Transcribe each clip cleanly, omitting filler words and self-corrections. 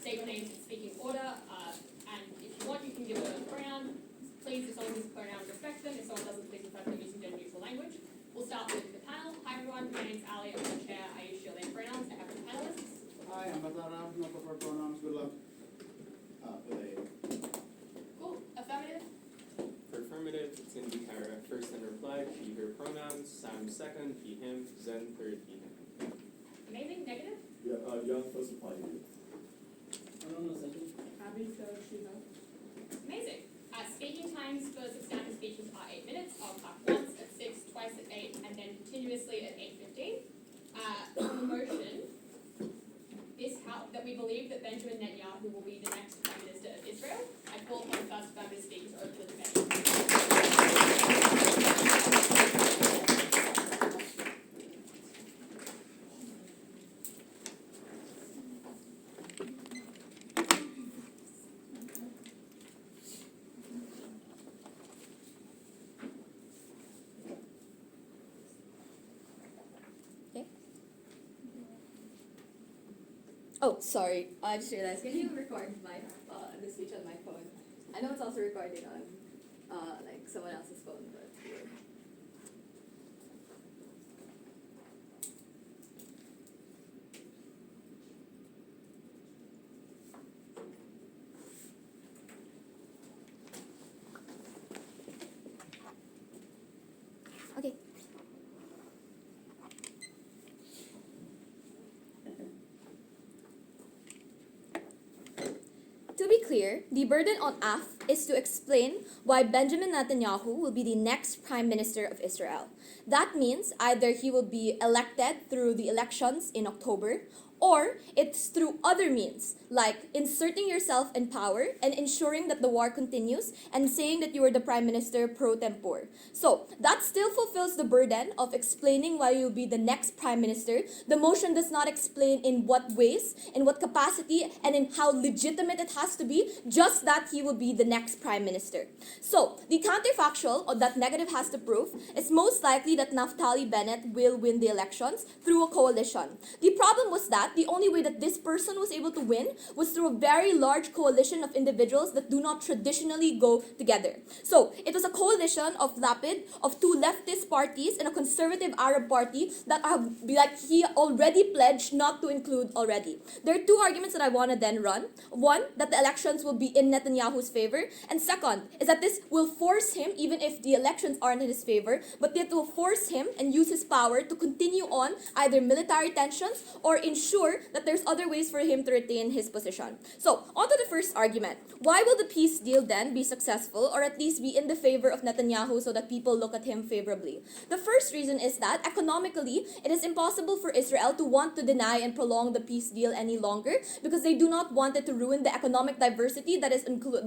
state your name in speaking order, and if you want, you can give a pronoun. Please, if someone uses a pronoun, respect them. If someone doesn't, please refer to them using gender-neutral language. We'll start with the panel. Hi everyone, my name's Ali, I'm the chair. I use their pronouns. I have the panelists. Hi, I'm Batara, no proper pronouns, good luck. Udai. Cool. Affirmative. For affirmative, it's going to be Cara. First and reply, she, her pronouns. Sam second, he, him. Zen third, he, him. Amazing. Negative. Yeah, young first reply to you. Anonno second. Abby, so she, her. Amazing. Speaking times for substantive speeches are 8 minutes. I'll clap once at 6, twice at 8, and then continuously at 8:15. On the motion, that we believe that Benjamin Netanyahu will be the next Prime Minister of Israel, I call upon the first affirmative speaker to open the debate. Oh, sorry. I just realized. Can you record my the speech on my phone? I know it's also recording on like someone else's phone, but. Okay. To be clear, the burden on AF is to explain why Benjamin Netanyahu will be the next Prime Minister of Israel. That means either he will be elected through the elections in October, or it's through other means, like inserting yourself in power and ensuring that the war continues and saying that you are the Prime Minister pro tempore. So, that still fulfills the burden of explaining why you'll be the next Prime Minister. The motion does not explain in what ways, in what capacity, and in how legitimate it has to be, just that he will be the next Prime Minister. So, the counterfactual, or that negative has to prove, is most likely that Naftali Bennett will win the elections through a coalition. The problem was that the only way that this person was able to win was through a very large coalition of individuals that do not traditionally go together. So, it was a coalition of Lapid, of two leftist parties, and a conservative Arab party that have, like he already pledged not to include already. There are two arguments that I want to then run. One, that the elections will be in Netanyahu's favor, and second, is that this will force him, even if the elections aren't in his favor, but it will force him and use his power to continue on either military tensions or ensure that there's other ways for him to retain his position. So, on to the first argument. Why will the peace deal then be successful, or at least be in the favor of Netanyahu so that people look at him favorably? The first reason is that economically, it is impossible for Israel to want to deny and prolong the peace deal any longer because they do not want it to ruin the economic diversity that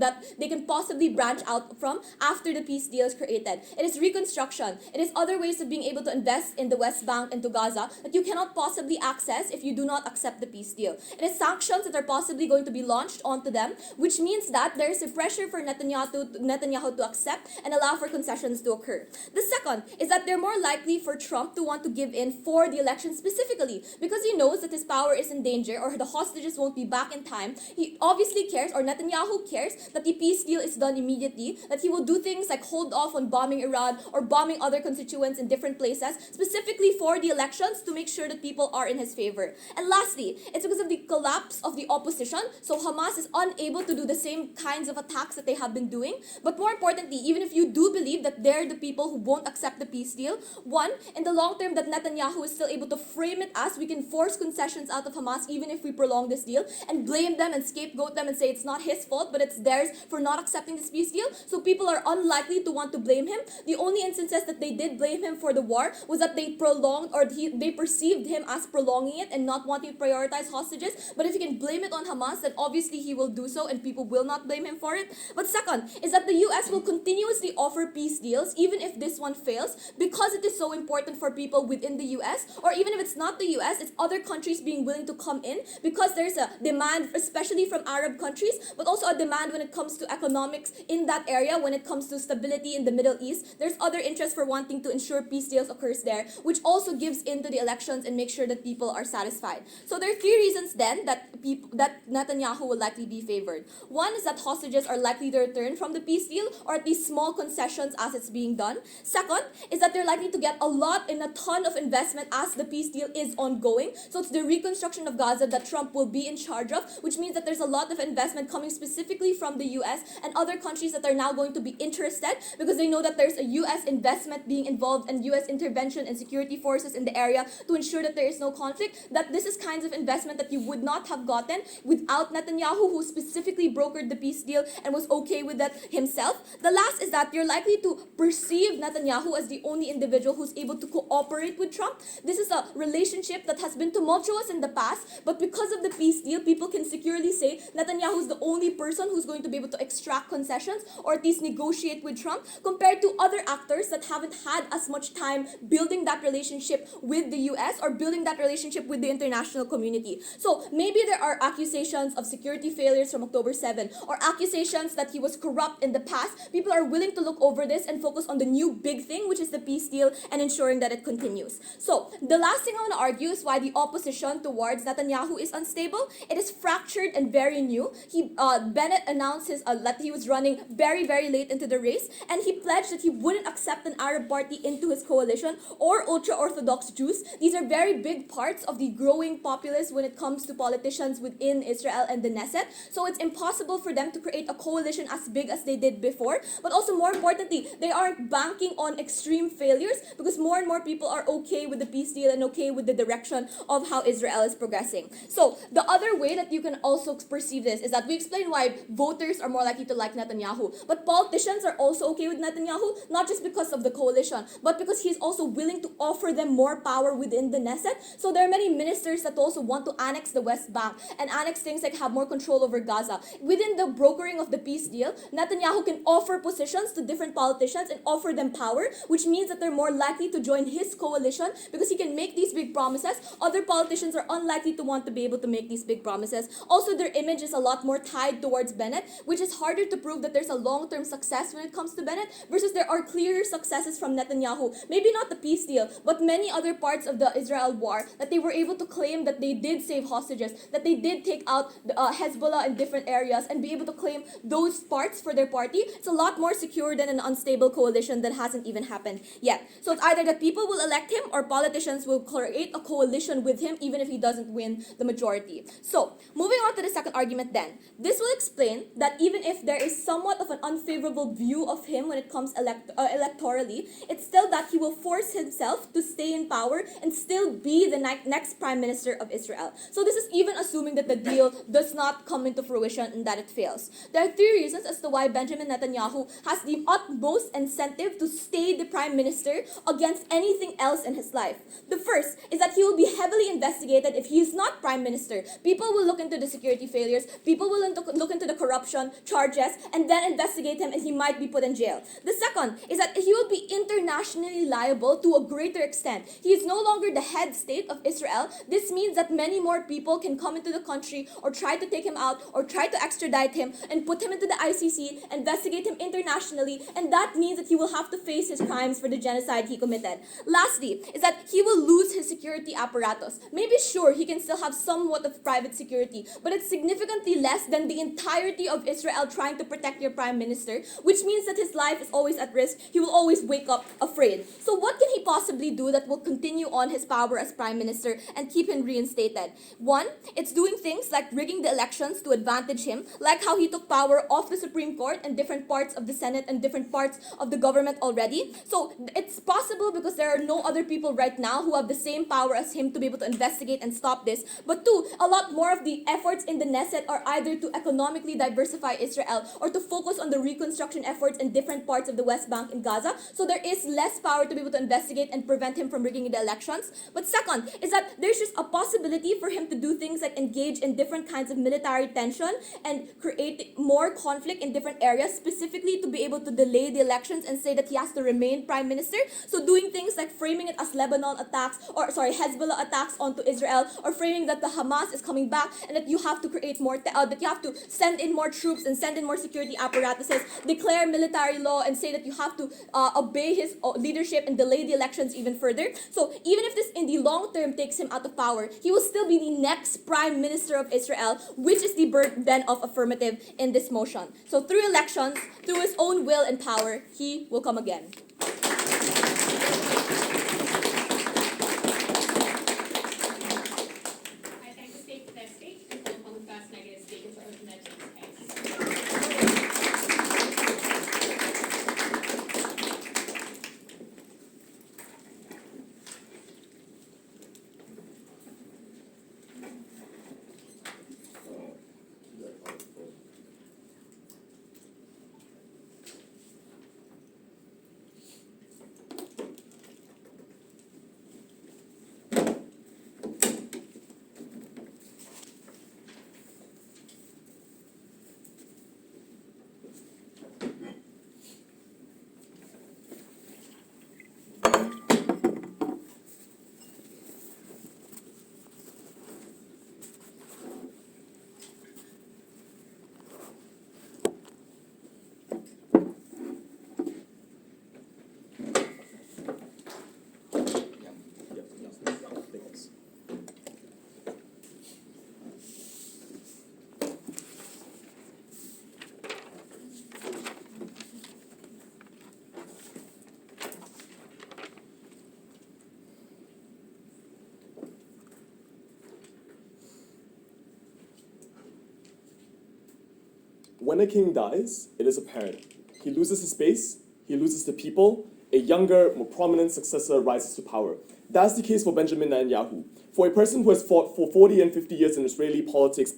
that they can possibly branch out from after the peace deal is created. It is reconstruction. It is other ways of being able to invest in the West Bank and to Gaza that you cannot possibly access if you do not accept the peace deal. It is sanctions that are possibly going to be launched onto them, which means that there is a pressure for Netanyahu to accept and allow for concessions to occur. The second is that they're more likely for Trump to want to give in for the election specifically because he knows that his power is in danger or the hostages won't be back in time. He obviously cares, or Netanyahu cares, that the peace deal is done immediately, that he will do things like hold off on bombing Iran or bombing other constituents in different places, specifically for the elections to make sure that people are in his favor. And lastly, it's because of the collapse of the opposition, so Hamas is unable to do the same kinds of attacks that they have been doing. But more importantly, even if you do believe that they're the people who won't accept the peace deal, one, in the long term that Netanyahu is still able to frame it as we can force concessions out of Hamas even if we prolong this deal, and blame them and scapegoat them and say it's not his fault but it's theirs for not accepting this peace deal, so people are unlikely to want to blame him. The only instances that they did blame him for the war was that they prolonged, or they perceived him as prolonging it and not wanting to prioritize hostages. But if you can blame it on Hamas, then obviously he will do so and people will not blame him for it. But second is that the US will continuously offer peace deals even if this one fails because it is so important for people within the US, or even if it's not the US, it's other countries being willing to come in because there's a demand, especially from Arab countries, but also a demand when it comes to economics in that area, when it comes to stability in the Middle East. There's other interest for wanting to ensure peace deals occurs there, which also gives into the elections and makes sure that people are satisfied. So there are three reasons then that Netanyahu will likely be favored. One is that hostages are likely to return from the peace deal, or at least small concessions as it's being done. Second is that they're likely to get a lot and a ton of investment as the peace deal is ongoing. So it's the reconstruction of Gaza that Trump will be in charge of, which means that there's a lot of investment coming specifically from the US and other countries that are now going to be interested because they know that there's a US investment being involved and US intervention and security forces in the area to ensure that there is no conflict, that this is kinds of investment that you would not have gotten without Netanyahu, who specifically brokered the peace deal and was okay with that himself. The last is that you're likely to perceive Netanyahu as the only individual who's able to cooperate with Trump. This is a relationship that has been tumultuous in the past, but because of the peace deal, people can securely say Netanyahu is the only person who's going to be able to extract concessions or at least negotiate with Trump, compared to other actors that haven't had as much time building that relationship with the US or building that relationship with the international community. So maybe there are accusations of security failures from October 7 or accusations that he was corrupt in the past. People are willing to look over this and focus on the new big thing, which is the peace deal and ensuring that it continues. So the last thing I want to argue is why the opposition towards Netanyahu is unstable. It is fractured and very new. Bennett announced that he was running very, very late into the race, and he pledged that he wouldn't accept an Arab party into his coalition or ultra-Orthodox Jews. These are very big parts of the growing populace when it comes to politicians within Israel and the Knesset. So it's impossible for them to create a coalition as big as they did before. But also, more importantly, they aren't banking on extreme failures because more and more people are okay with the peace deal and okay with the direction of how Israel is progressing. So the other way that you can also perceive this is that we explain why voters are more likely to like Netanyahu. But politicians are also okay with Netanyahu, not just because of the coalition, but because he's also willing to offer them more power within the Knesset. So there are many ministers that also want to annex the West Bank and annex things like have more control over Gaza. Within the brokering of the peace deal, Netanyahu can offer positions to different politicians and offer them power, which means that they're more likely to join his coalition because he can make these big promises. Other politicians are unlikely to want to be able to make these big promises. Also, their image is a lot more tied towards Bennett, which is harder to prove that there's a long-term success when it comes to Bennett versus there are clearer successes from Netanyahu. Maybe not the peace deal, but many other parts of the Israel war that they were able to claim that they did save hostages, that they did take out Hezbollah in different areas and be able to claim those parts for their party. It's a lot more secure than an unstable coalition that hasn't even happened yet. So it's either that people will elect him or politicians will create a coalition with him even if he doesn't win the majority. So moving on to the second argument then. This will explain that even if there is somewhat of an unfavorable view of him when it comes electorally, it's still that he will force himself to stay in power and still be the next prime minister of Israel. So this is even assuming that the deal does not come into fruition and that it fails. There are three reasons as to why Benjamin Netanyahu has the utmost incentive to stay the prime minister against anything else in his life. The first is that he will be heavily investigated if he is not prime minister. People will look into the security failures, people will look into the corruption charges, and then investigate him and he might be put in jail. The second is that he will be internationally liable to a greater extent. He is no longer the head state of Israel. This means that many more people can come into the country or try to take him out or try to extradite him and put him into the ICC, investigate him internationally, and that means that he will have to face his crimes for the genocide he committed. Lastly, is that he will lose his security apparatus. Maybe sure, he can still have somewhat of private security, but it's significantly less than the entirety of Israel trying to protect your prime minister, which means that his life is always at risk. He will always wake up afraid. So what can he possibly do that will continue on his power as prime minister and keep him reinstated? One, it's doing things like rigging the elections to advantage him, like how he took power off the Supreme Court and different parts of the Senate and different parts of the government already. So it's possible because there are no other people right now who have the same power as him to be able to investigate and stop this. But two, a lot more of the efforts in the Knesset are either to economically diversify Israel or to focus on the reconstruction efforts in different parts of the West Bank and Gaza. So there is less power to be able to investigate and prevent him from rigging the elections. But second is that there's just a possibility for him to do things like engage in different kinds of military tension and create more conflict in different areas, specifically to be able to delay the elections and say that he has to remain prime minister. So doing things like framing it as Hezbollah attacks onto Israel, or framing that the Hamas is coming back and that you have to create more, that you have to send in more troops and send in more security apparatuses, declare military law and say that you have to obey his leadership and delay the elections even further. So even if this in the long term takes him out of power, he will still be the next Prime Minister of Israel, which is the burden of affirmative in this motion. So through elections, through his own will and power, he will come again. I thank the speaker for their speech and call upon the first negative speaker to open their team's case. When a king dies, it is apparent. He loses his space, he loses the people, a younger, more prominent successor rises to power. That's the case for Benjamin Netanyahu. For a person who has fought for 40 and 50 years in Israeli politics,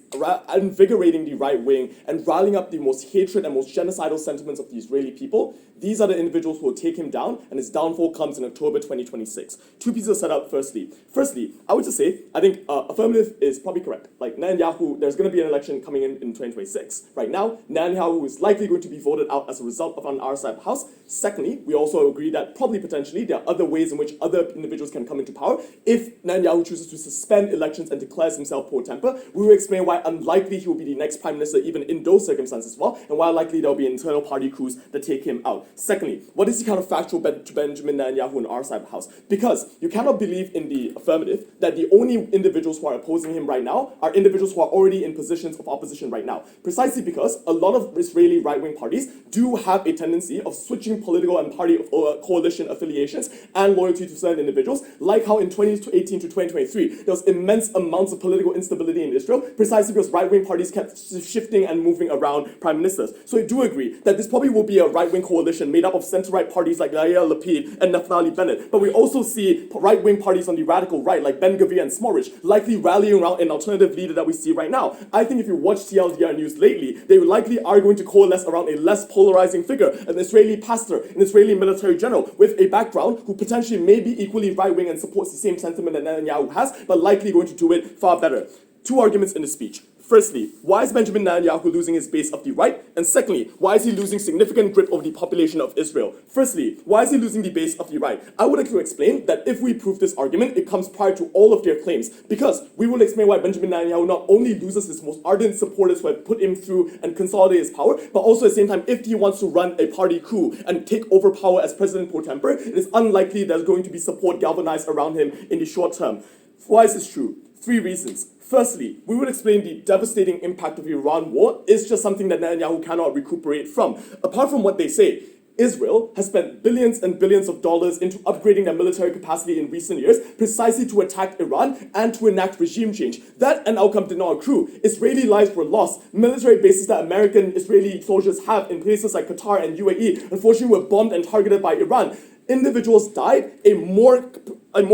invigorating the right wing and rallying up the most hatred and most genocidal sentiments of the Israeli people, these are the individuals who will take him down, and his downfall comes in October 2026. Two pieces are set up firstly. Firstly, I would just say, I think affirmative is probably correct. Like Netanyahu, there's going to be an election coming in 2026. Right now, Netanyahu is likely going to be voted out as a result of on our side of the house. Secondly, we also agree that probably potentially there are other ways in which other individuals can come into power. If Netanyahu chooses to suspend elections and declares himself pro tempore, we will explain why unlikely he will be the next prime minister even in those circumstances as well, and why likely there will be internal party coups that take him out. Secondly, what is the counterfactual to Benjamin Netanyahu on our side of the house? Because you cannot believe in the affirmative that the only individuals who are opposing him right now are individuals who are already in positions of opposition right now. Precisely because a lot of Israeli right-wing parties do have a tendency of switching political and party coalition affiliations and loyalty to certain individuals, like how in 2018 to 2023, there was immense amounts of political instability in Israel, precisely because right-wing parties kept shifting and moving around prime ministers. So I do agree that this probably will be a right-wing coalition made up of center-right parties like Yair Lapid and Naftali Bennett, but we also see right-wing parties on the radical right like Ben Gvir and Smotrich likely rallying around an alternative leader that we see right now. I think if you watch TLDR news lately, they likely are going to coalesce around a less polarizing figure, an Israeli pastor, an Israeli military general with a background who potentially may be equally right-wing and supports the same sentiment that Netanyahu has, but likely going to do it far better. Two arguments in the speech. Firstly, why is Benjamin Netanyahu losing his base of the right? And secondly, why is he losing significant grip over the population of Israel? Firstly, why is he losing the base of the right? I would like to explain that if we prove this argument, it comes prior to all of their claims, because we will explain why Benjamin Netanyahu not only loses his most ardent supporters who have put him through and consolidated his power, but also at the same time, if he wants to run a party coup and take over power as president pro tempore, it is unlikely there's going to be support galvanized around him in the short term. Why is this true? Three reasons. Firstly, we will explain the devastating impact of the Iran war is just something that Netanyahu cannot recuperate from. Apart from what they say, Israel has spent billions and billions of dollars into upgrading their military capacity in recent years precisely to attack Iran and to enact regime change. That an outcome did not accrue. Israeli lives were lost. Military bases that American Israeli soldiers have in places like Qatar and UAE unfortunately were bombed and targeted by Iran. Individuals died. A more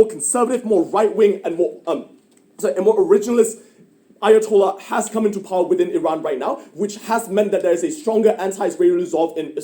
conservative, more right-wing, and more originalist Ayatollah has come into power within Iran right now, which has meant that there is a stronger anti-Israeli resolve in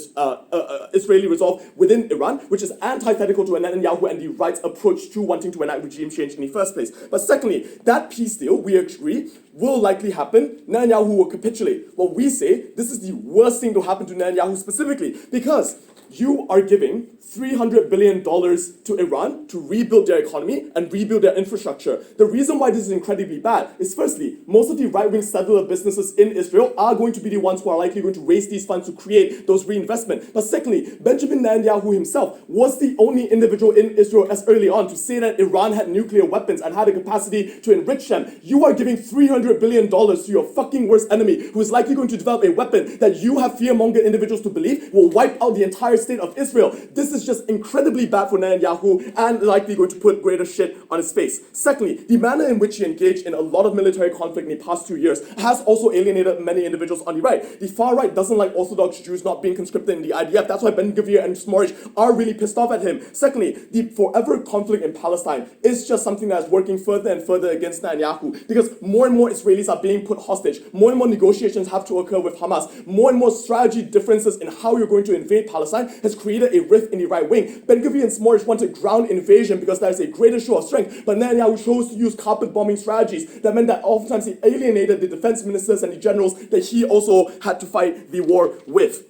Israeli resolve within Iran, which is antithetical to Netanyahu and the right's approach to wanting to enact regime change in the first place. But secondly, that peace deal, we agree, will likely happen. Netanyahu will capitulate. Well, we say this is the worst thing to happen to Netanyahu specifically, because You are giving $300 billion to Iran to rebuild their economy and rebuild their infrastructure. The reason why this is incredibly bad is firstly, most of the right-wing settler businesses in Israel are going to be the ones who are likely going to raise these funds to create those reinvestment. But secondly, Benjamin Netanyahu himself was the only individual in Israel as early on to say that Iran had nuclear weapons and had a capacity to enrich them. You are giving $300 billion to your fucking worst enemy who is likely going to develop a weapon that you have fear-mongered individuals to believe will wipe out the entire state of Israel. This is just incredibly bad for Netanyahu and likely going to put greater shit on his face. Secondly, the manner in which he engaged in a lot of military conflict in the past 2 years has also alienated many individuals on the right. The far right doesn't like Orthodox Jews not being conscripted in the IDF. That's why Ben-Gvir and Smotrich are really pissed off at him. Secondly, the forever conflict in Palestine is just something that is working further and further against Netanyahu because more and more Israelis are being put hostage. More and more negotiations have to occur with Hamas. More and more strategy differences in how you're going to invade Palestine has created a rift in the right wing. Ben-Gvir and Smotrich wanted ground invasion because that is a greater show of strength, but Netanyahu chose to use carpet bombing strategies. That meant that oftentimes he alienated the defense ministers and the generals that he also had to fight the war with.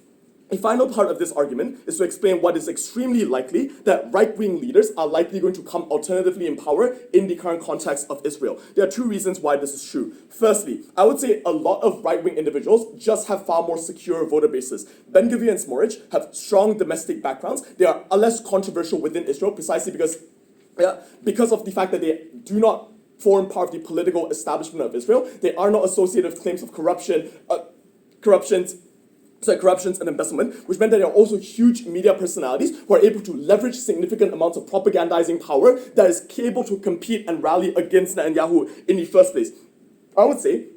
A final part of this argument is to explain what is extremely likely that right-wing leaders are likely going to come alternatively in power in the current context of Israel. There are two reasons why this is true. Firstly, I would say a lot of right-wing individuals just have far more secure voter bases. Ben-Gvir and Smotrich have strong domestic backgrounds. They are less controversial within Israel precisely because of the fact that they do not form part of the political establishment of Israel. They are not associated with claims of corruptions and embezzlement, which meant that there are also huge media personalities who are able to leverage significant amounts of propagandizing power that is able to compete and rally against Netanyahu in the first place. I would say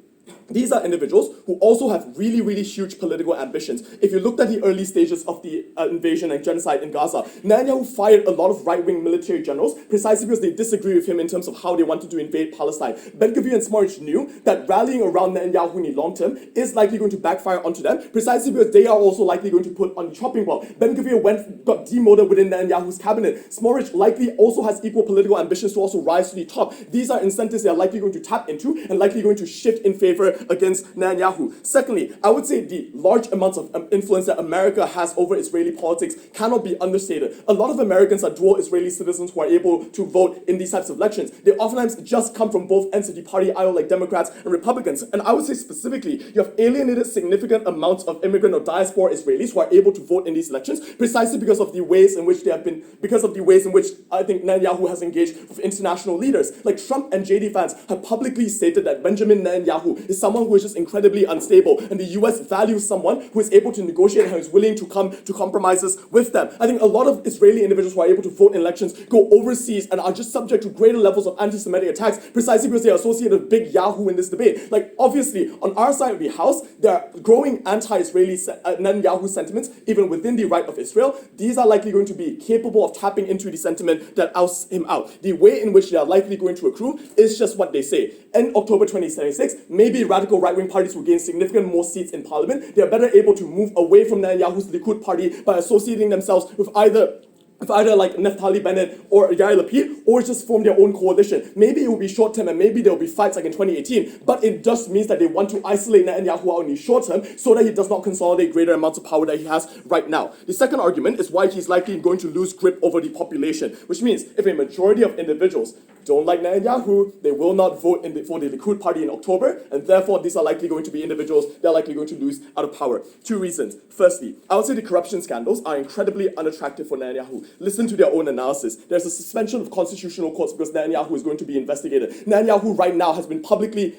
these are individuals who also have really, really huge political ambitions. If you looked at the early stages of the invasion and genocide in Gaza, Netanyahu fired a lot of right-wing military generals precisely because they disagree with him in terms of how they wanted to invade Palestine. Ben-Gvir and Smotrich knew that rallying around Netanyahu in the long term is likely going to backfire onto them precisely because they are also likely going to put on the chopping block. Ben-Gvir got demoted within Netanyahu's cabinet. Smotrich likely also has equal political ambitions to also rise to the top. These are incentives they are likely going to tap into and likely going to shift in favor against Netanyahu. Secondly, I would say the large amounts of influence that America has over Israeli politics cannot be understated. A lot of Americans are dual Israeli citizens who are able to vote in these types of elections. They oftentimes just come from both ends of the party aisle like Democrats and Republicans. And I would say specifically, you have alienated significant amounts of immigrant or diaspora Israelis who are able to vote in these elections precisely because of the ways in which I think Netanyahu has engaged with international leaders. Like Trump and JD Vance have publicly stated that Benjamin Netanyahu is someone who is just incredibly unstable, and the US values someone who is able to negotiate and who is willing to come to compromises with them. I think a lot of Israeli individuals who are able to vote in elections go overseas and are just subject to greater levels of anti-Semitic attacks precisely because they are associated with big Yahoo in this debate. Like, obviously, on our side of the house, there are growing anti-Israeli Netanyahu sentiments even within the right of Israel. These are likely going to be capable of tapping into the sentiment that ousts him out. The way in which they are likely going to accrue is just what they say. In October 2076, maybe radical right-wing parties will gain significant more seats in parliament. They are better able to move away from Netanyahu's Likud party by associating themselves with either like Naftali Bennett or Yair Lapid, or just form their own coalition. Maybe it will be short-term and maybe there will be fights like in 2018, but it just means that they want to isolate Netanyahu out in the short term so that he does not consolidate greater amounts of power that he has right now. The second argument is why he's likely going to lose grip over the population, which means if a majority of individuals don't like Netanyahu, they will not vote for the Likud party in October, and therefore these are likely going to be individuals that are likely going to lose out of power. Two reasons. Firstly, I would say the corruption scandals are incredibly unattractive for Netanyahu. Listen to their own analysis. There's a suspension of constitutional courts because Netanyahu is going to be investigated. Netanyahu right now has been publicly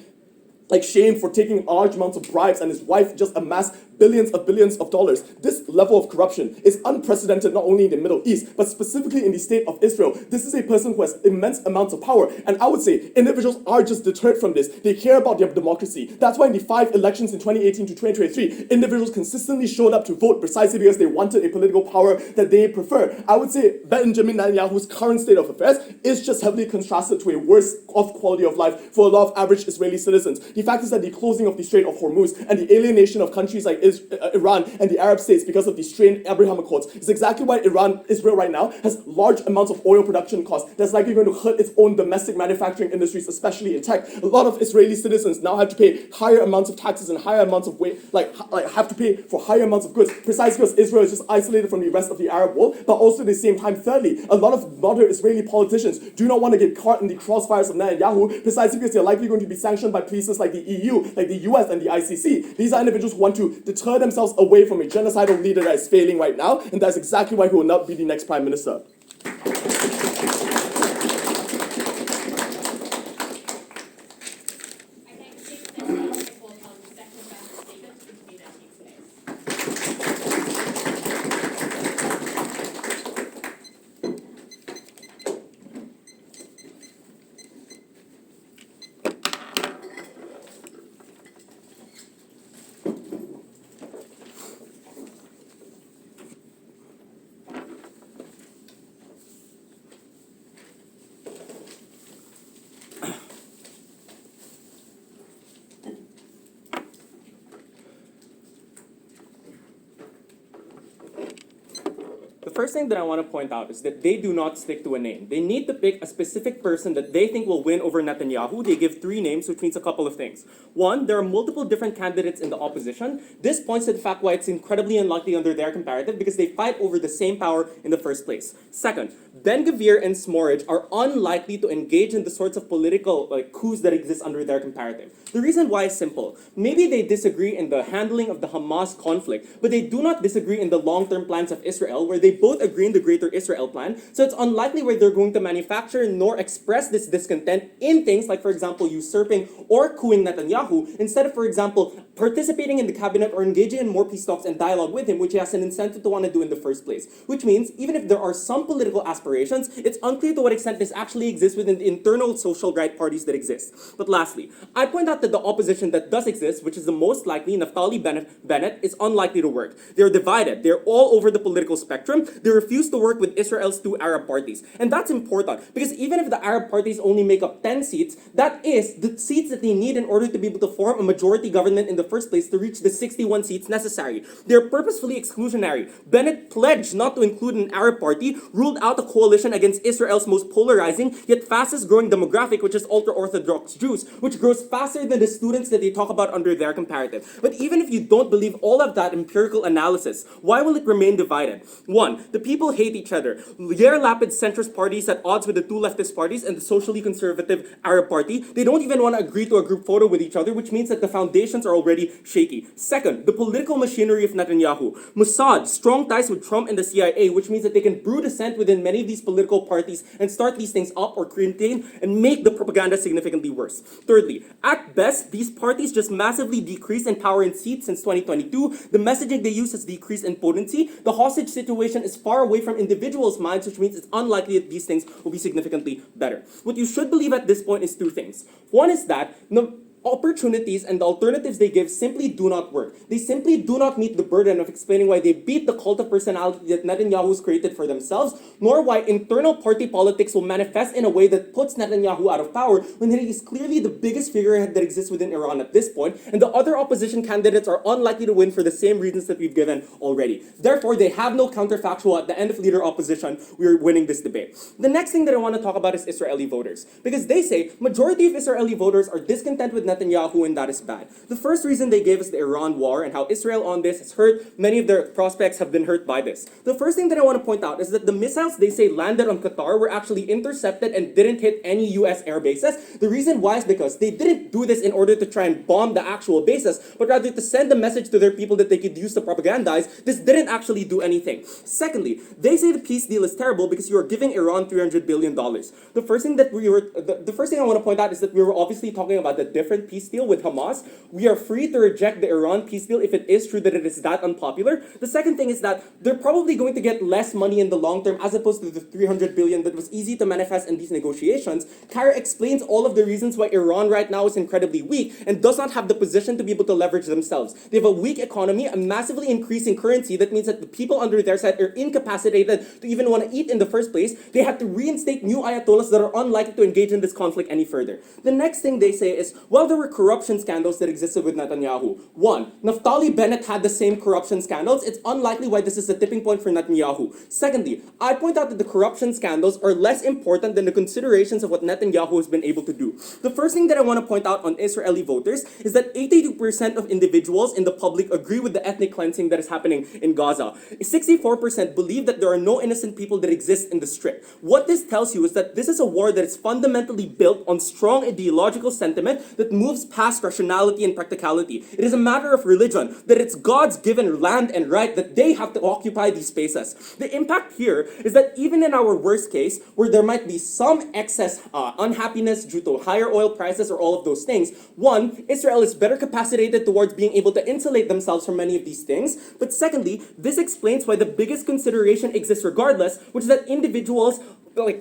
shamed for taking large amounts of bribes, and his wife just amassed billions of dollars. This level of corruption is unprecedented not only in the Middle East, but specifically in the state of Israel. This is a person who has immense amounts of power, and I would say individuals are just deterred from this. They care about their democracy. That's why in the 5 elections in 2018 to 2023, individuals consistently showed up to vote precisely because they wanted a political power that they prefer. I would say Benjamin Netanyahu's current state of affairs is just heavily contrasted to a worse off quality of life for a lot of average Israeli citizens. The fact is that the closing of the Strait of Hormuz and the alienation of countries like Iran and the Arab states because of the strained Abraham Accords is exactly why Israel right now has large amounts of oil production costs. That's likely going to hurt its own domestic manufacturing industries, especially in tech. A lot of Israeli citizens now have to pay higher amounts of taxes and higher amounts of have to pay for higher amounts of goods, precisely because Israel is just isolated from the rest of the Arab world. But also at the same time, thirdly, a lot of modern Israeli politicians do not want to get caught in the crossfires of Netanyahu, precisely because they're likely going to be sanctioned by places like the EU, like the US and the ICC. These are individuals who want to deter themselves away from a genocidal leader that is failing right now, and that's exactly why he will not be the next prime minister. The first thing that I want to point out is that they do not stick to a name. They need to pick a specific person that they think will win over Netanyahu. They give 3 names, which means a couple of things. One, there are multiple different candidates in the opposition. This points to the fact why it's incredibly unlikely under their comparative because they fight over the same power in the first place. Second, Ben-Gvir and Smotrich are unlikely to engage in the sorts of political coups that exist under their comparative. The reason why is simple. Maybe they disagree in the handling of the Hamas conflict, but they do not disagree in the long-term plans of Israel, where they both agree in the Greater Israel Plan. So it's unlikely where they're going to manufacture nor express this discontent in things like, for example, usurping or cooing Netanyahu, instead of, for example, participating in the cabinet or engaging in more peace talks and dialogue with him, which he has an incentive to want to do in the first place. Which means, even if there are some political aspirations, it's unclear to what extent this actually exists within the internal social right parties that exist. But lastly, I point out that the opposition that does exist, which is the most likely, Naftali Bennett, is unlikely to work. They're divided. They're all over the political spectrum. They refuse to work with Israel's 2 Arab parties. And that's important, because even if the Arab parties only make up 10 seats, that is the seats that they need in order to be able to form a majority government in the first place to reach the 61 seats necessary. They're purposefully exclusionary. Bennett pledged not to include an Arab party, ruled out a coalition against Israel's most polarizing yet fastest growing demographic, which is ultra-Orthodox Jews, which grows faster than the students that they talk about under their comparative. But even if you don't believe all of that empirical analysis, why will it remain divided? 1, the people hate each other. Yair Lapid's centrist party is at odds with the 2 leftist parties and the socially conservative Arab party. They don't even want to agree to a group photo with each other, which means that the foundations are already shaky. Second, the political machinery of Netanyahu. Mossad, strong ties with Trump and the CIA, which means that they can brew dissent within many of these political parties and start these things up or contain and make the propaganda significantly worse. Thirdly, at best, these parties just massively decrease in power and seats since 2022. The messaging they use has decreased in potency. The hostage situation is far away from individuals' minds, which means it's unlikely that these things will be significantly better. What you should believe at this point is 2 things. One is that opportunities and the alternatives they give simply do not work. They simply do not meet the burden of explaining why they beat the cult of personality that Netanyahu's created for themselves, nor why internal party politics will manifest in a way that puts Netanyahu out of power when he is clearly the biggest figurehead that exists within Iran at this point, and the other opposition candidates are unlikely to win for the same reasons that we've given already. Therefore, they have no counterfactual at the end of leader opposition. We are winning this debate. The next thing that I want to talk about is Israeli voters, because they say majority of Israeli voters are discontent with Netanyahu, and that is bad. The first reason they gave us the Iran war and how Israel on this has hurt many of their prospects have been hurt by this. The first thing that I want to point out is that the missiles they say landed on Qatar were actually intercepted and didn't hit any US air bases. The reason why is because they didn't do this in order to try and bomb the actual bases, but rather to send a message to their people that they could use to propagandize. This didn't actually do anything. Secondly, they say the peace deal is terrible because you are giving Iran $300 billion. The first thing I want to point out is that we were obviously talking about the different peace deal with Hamas. We are free to reject the Iran peace deal if it is true that it is that unpopular. The second thing is that they're probably going to get less money in the long term as opposed to the $300 billion that was easy to manifest in these negotiations. Cara explains all of the reasons why Iran right now is incredibly weak and does not have the position to be able to leverage themselves. They have a weak economy, a massively increasing currency. That means that the people under their side are incapacitated to even want to eat in the first place. They have to reinstate new ayatollahs that are unlikely to engage in this conflict any further. The next thing they say is, well, there were corruption scandals that existed with Netanyahu. One, Naftali Bennett had the same corruption scandals. It's unlikely why this is a tipping point for Netanyahu. Secondly, I point out that the corruption scandals are less important than the considerations of what Netanyahu has been able to do. The first thing that I want to point out on Israeli voters is that 82% of individuals in the public agree with the ethnic cleansing that is happening in Gaza. 64% believe that there are no innocent people that exist in the Strip. What this tells you is that this is a war that is fundamentally built on strong ideological sentiment that moves past rationality and practicality. It is a matter of religion, that it's God's given land and right that they have to occupy these spaces. The impact here is that even in our worst case, where there might be some excess unhappiness due to higher oil prices or all of those things, one, Israel is better capacitated towards being able to insulate themselves from many of these things. But secondly, this explains why the biggest consideration exists regardless, which is that individuals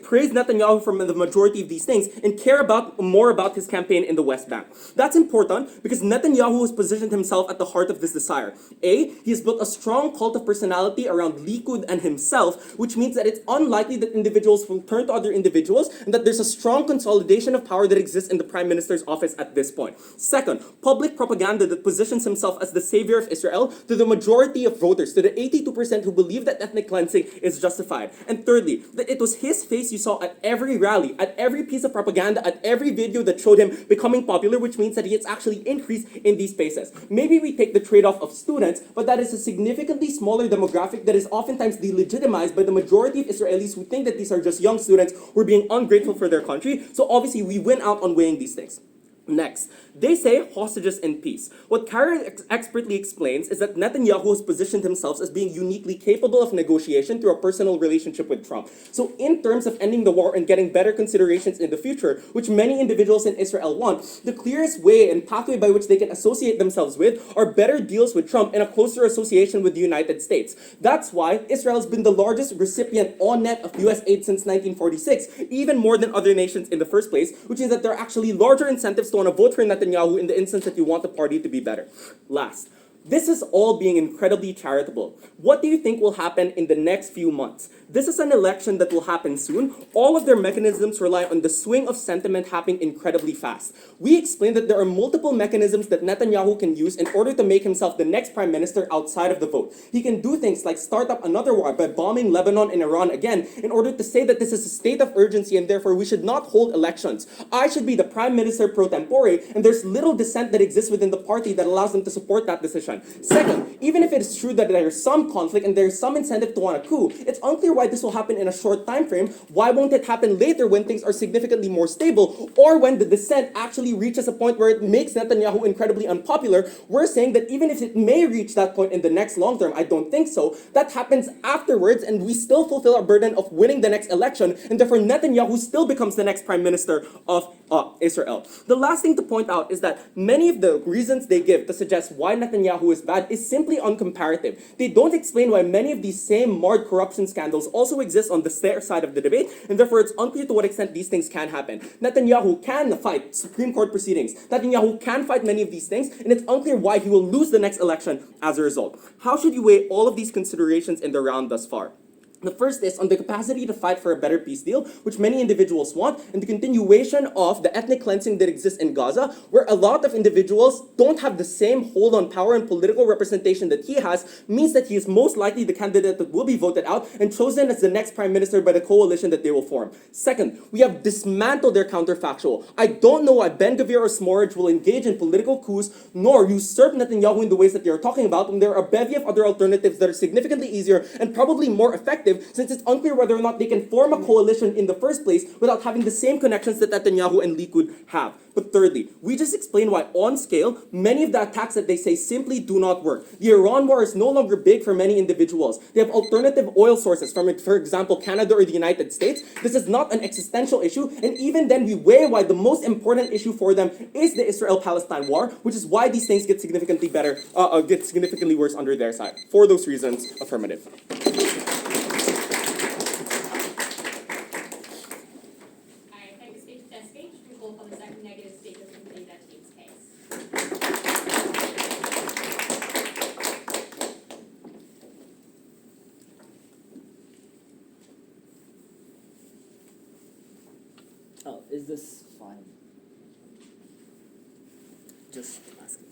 praise Netanyahu from the majority of these things and care more about his campaign in the West Bank. That's important because Netanyahu has positioned himself at the heart of this desire. He has built a strong cult of personality around Likud and himself, which means that it's unlikely that individuals will turn to other individuals and that there's a strong consolidation of power that exists in the Prime Minister's office at this point. Second, public propaganda that positions himself as the savior of Israel to the majority of voters, to the 82% who believe that ethnic cleansing is justified. And thirdly, that it was his face you saw at every rally, at every piece of propaganda, at every video that showed him becoming popular, which means that he has actually increased in these spaces. Maybe we take the trade-off of students, but that is a significantly smaller demographic that is oftentimes delegitimized by the majority of Israelis who think that these are just young students who are being ungrateful for their country. So obviously we win out on weighing these things. Next, they say hostages in peace. What Cara expertly explains is that Netanyahu has positioned himself as being uniquely capable of negotiation through a personal relationship with Trump. So in terms of ending the war and getting better considerations in the future, which many individuals in Israel want, the clearest way and pathway by which they can associate themselves with are better deals with Trump and a closer association with the United States. That's why Israel has been the largest recipient on net of US aid since 1946, even more than other nations in the first place, which means that there are actually larger incentives to want to vote for Netanyahu in the instance that you want the party to be better. Last, this is all being incredibly charitable. What do you think will happen in the next few months? This is an election that will happen soon. All of their mechanisms rely on the swing of sentiment happening incredibly fast. We explained that there are multiple mechanisms that Netanyahu can use in order to make himself the next prime minister outside of the vote. He can do things like start up another war by bombing Lebanon and Iran again in order to say that this is a state of urgency and therefore we should not hold elections. I should be the prime minister pro tempore, and there's little dissent that exists within the party that allows them to support that decision. Second, even if it is true that there's some conflict and there's some incentive to want a coup, it's unclear why this will happen in a short time frame. Why won't it happen later when things are significantly more stable, or when the dissent actually reaches a point where it makes Netanyahu incredibly unpopular? We're saying that even if it may reach that point in the next long term, I don't think so, that happens afterwards and we still fulfill our burden of winning the next election, and therefore Netanyahu still becomes the next prime minister of Israel. The last thing to point out is that many of the reasons they give to suggest why Netanyahu is bad is simply uncomparative. They don't explain why many of these same marred corruption scandals also exist on their side of the debate, and therefore it's unclear to what extent these things can happen. Netanyahu can fight Supreme Court proceedings. Netanyahu can fight many of these things, and it's unclear why he will lose the next election as a result. How should you weigh all of these considerations in the round thus far? The first is on the capacity to fight for a better peace deal, which many individuals want, and the continuation of the ethnic cleansing that exists in Gaza, where a lot of individuals don't have the same hold on power and political representation that he has, means that he is most likely the candidate that will be voted out and chosen as the next prime minister by the coalition that they will form. Second, we have dismantled their counterfactual. I don't know why Ben Gvir or Smotrich will engage in political coups, nor usurp Netanyahu in the ways that they are talking about, when there are a bevy of other alternatives that are significantly easier and probably more effective, since it's unclear whether or not they can form a coalition in the first place without having the same connections that Netanyahu and Likud have. But thirdly, we just explained why on scale, many of the attacks that they say simply do not work. The Iran war is no longer big for many individuals. They have alternative oil sources from, for example, Canada or the United States. This is not an existential issue, and even then we weigh why the most important issue for them is the Israel-Palestine war, which is why these things get significantly worse under their side. For those reasons, affirmative. Oh, is this fine? just asking.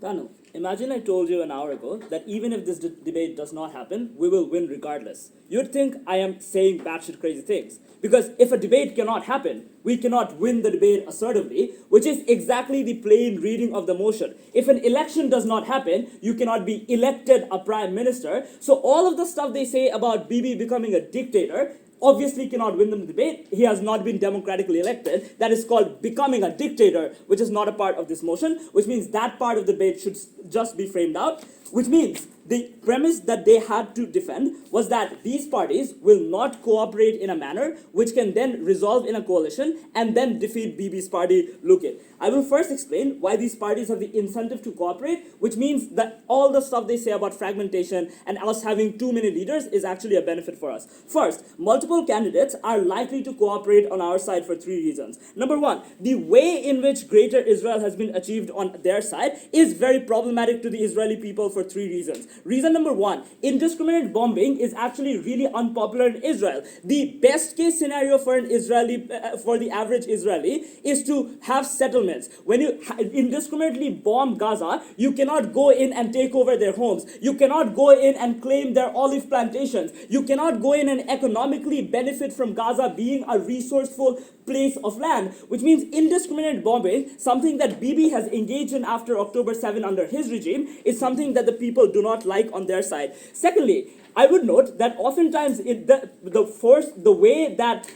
Tanu, imagine I told you an hour ago that even if this debate does not happen, we will win regardless. You'd think I am saying batshit crazy things. Because if a debate cannot happen, we cannot win the debate assertively, which is exactly the plain reading of the motion. If an election does not happen, you cannot be elected a prime minister. So all of the stuff they say about Bibi becoming a dictator obviously cannot win them the debate. He has not been democratically elected. That is called becoming a dictator, which is not a part of this motion, which means that part of the debate should just be framed out, which means the premise that they had to defend was that these parties will not cooperate in a manner which can then resolve in a coalition and then defeat Bibi's party, Lukit. I will first explain why these parties have the incentive to cooperate, which means that all the stuff they say about fragmentation and us having too many leaders is actually a benefit for us. First, multiple candidates are likely to cooperate on our side for three reasons. Number one, the way in which Greater Israel has been achieved on their side is very problematic to the Israeli people for three reasons. Reason number one, indiscriminate bombing is actually really unpopular in Israel. The best case scenario for an Israeli, for the average Israeli, is to have settlements. When you indiscriminately bomb Gaza, you cannot go in and take over their homes. You cannot go in and claim their olive plantations. You cannot go in and economically benefit from Gaza being a resourceful place of land, which means indiscriminate bombing, something that Bibi has engaged in after October 7 under his regime, is something that the people do not like on their side. Secondly, I would note that oftentimes the way that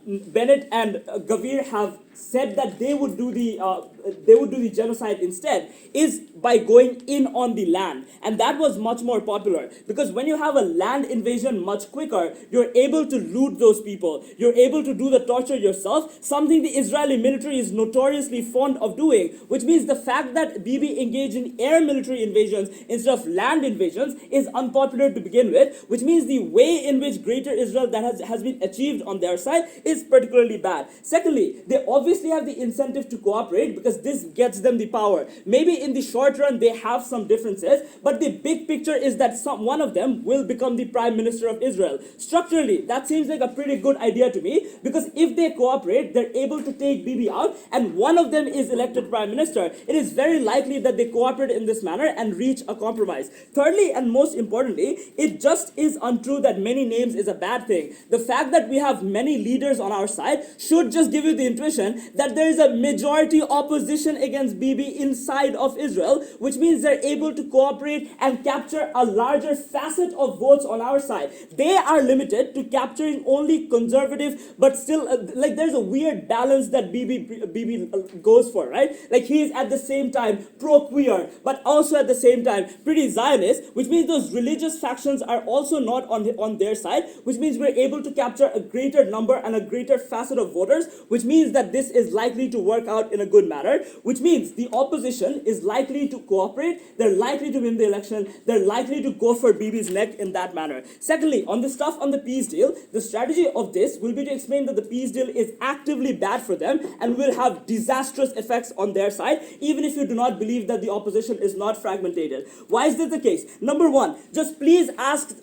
Bennett and Gavir have said that they would do the genocide instead is by going in on the land, and that was much more popular because when you have a land invasion much quicker, you're able to loot those people, you're able to do the torture yourself, something the Israeli military is notoriously fond of doing, which means the fact that Bibi engaged in air military invasions instead of land invasions is unpopular to begin with, which means the way in which Greater Israel that has been achieved on their side is particularly bad. Secondly, they obviously have the incentive to cooperate because this gets them the power. Maybe in the short run they have some differences, but the big picture is that one of them will become the prime minister of Israel. Structurally, that seems like a pretty good idea to me because if they cooperate, they're able to take Bibi out and one of them is elected prime minister. It is very likely that they cooperate in this manner and reach a compromise. Thirdly, and most importantly, it just is untrue that many names is a bad thing. The fact that we have many leaders on our side should just give you the intuition that there is a majority opposition against Bibi inside of Israel, which means they're able to cooperate and capture a larger facet of votes on our side. They are limited to capturing only conservative, but still, like there's a weird balance that Bibi goes for, right? Like he is at the same time pro-queer, but also at the same time pretty Zionist, which means those religious factions are also not on their side, which means we're able to capture a greater number and a greater facet of voters, which means that this is likely to work out in a good manner, which means the opposition is likely to cooperate, they're likely to win the election, they're likely to go for Bibi's neck in that manner. Secondly, on the stuff on the peace deal, the strategy of this will be to explain that the peace deal is actively bad for them and will have disastrous effects on their side, even if you do not believe that the opposition is not fragmented. Why is this the case? Number one, just please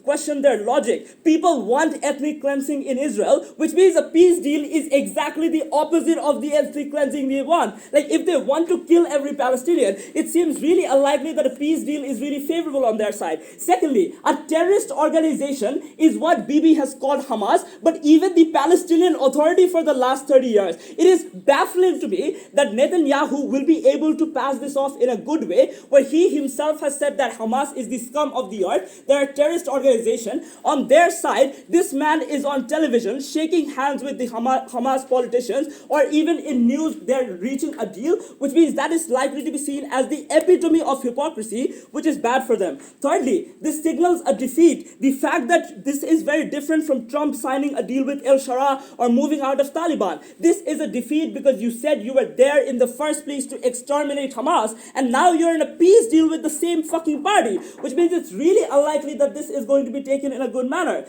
question their logic. People want ethnic cleansing in Israel, which means a peace deal is exactly the opposite of the ethnic cleansing they want. Like if they want to kill every Palestinian, it seems really unlikely that a peace deal is really favorable on their side. Secondly, a terrorist organization is what Bibi has called Hamas, but even the Palestinian Authority for the last 30 years. It is baffling to me that Netanyahu will be able to pass this off in a good way, where he himself has said that Hamas is the scum of the earth. There are terrorist organizations organization. On their side, this man is on television shaking hands with the Hamas politicians, or even in news they're reaching a deal, which means that is likely to be seen as the epitome of hypocrisy, which is bad for them. Thirdly, this signals a defeat. The fact that this is very different from Trump signing a deal with al-Sharaa or moving out of Taliban. This is a defeat because you said you were there in the first place to exterminate Hamas, and now you're in a peace deal with the same fucking party, which means it's really unlikely that this is going to be taken in a good manner.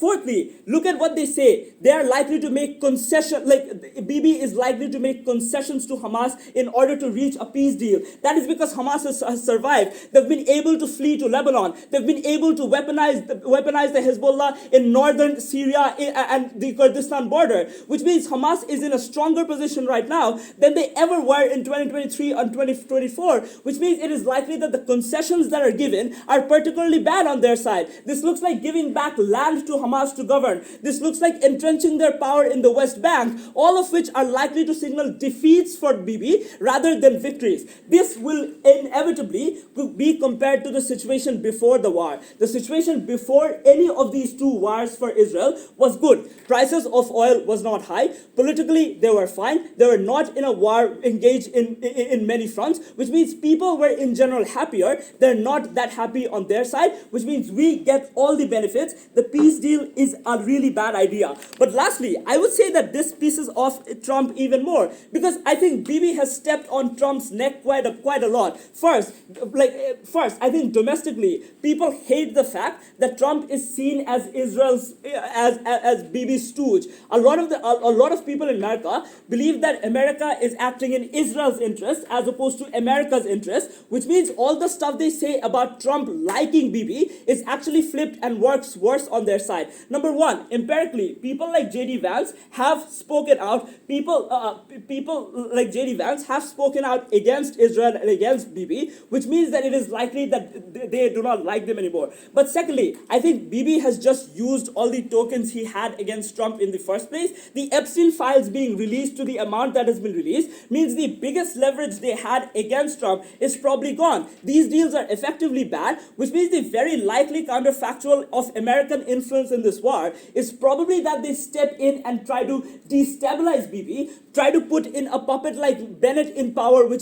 Fourthly, look at what they say. They are likely to make concessions, like Bibi is likely to make concessions to Hamas in order to reach a peace deal. That is because Hamas has survived. They've been able to flee to Lebanon. They've been able to weaponize the Hezbollah in northern Syria and the Kurdistan border, which means Hamas is in a stronger position right now than they ever were in 2023 and 2024, which means it is likely that the concessions that are given are particularly bad on their side. This looks like giving back land to Hamas to govern. This looks like entrenching their power in the West Bank, all of which are likely to signal defeats for Bibi rather than victories. This will inevitably be compared to the situation before the war. The situation before any of these two wars for Israel was good. Prices of oil was not high. Politically, they were fine. They were not in a war engaged in many fronts, which means people were in general happier. They're not that happy on their side, which means we get all the benefits. The peace deal is a really bad idea. But lastly, I would say that this pisses off Trump even more, because I think Bibi has stepped on Trump's neck quite a lot. First, I think domestically, people hate the fact that Trump is seen as Israel's as Bibi's stooge. A lot of people in America believe that America is acting in Israel's interest as opposed to America's interest, which means all the stuff they say about Trump liking Bibi is actually flipped and works worse on their side. Number one, empirically, people like J.D. Vance have spoken out. People like J.D. Vance have spoken out against Israel and against Bibi, which means that it is likely that they do not like them anymore. But secondly, I think Bibi has just used all the tokens he had against Trump in the first place. The Epstein files being released to the amount that has been released means the biggest leverage they had against Trump is probably gone. These deals are effectively bad, which means the very likely counterfactual of American influence in this war is probably that they step in and try to destabilize Bibi, try to put in a puppet like Bennett in power, who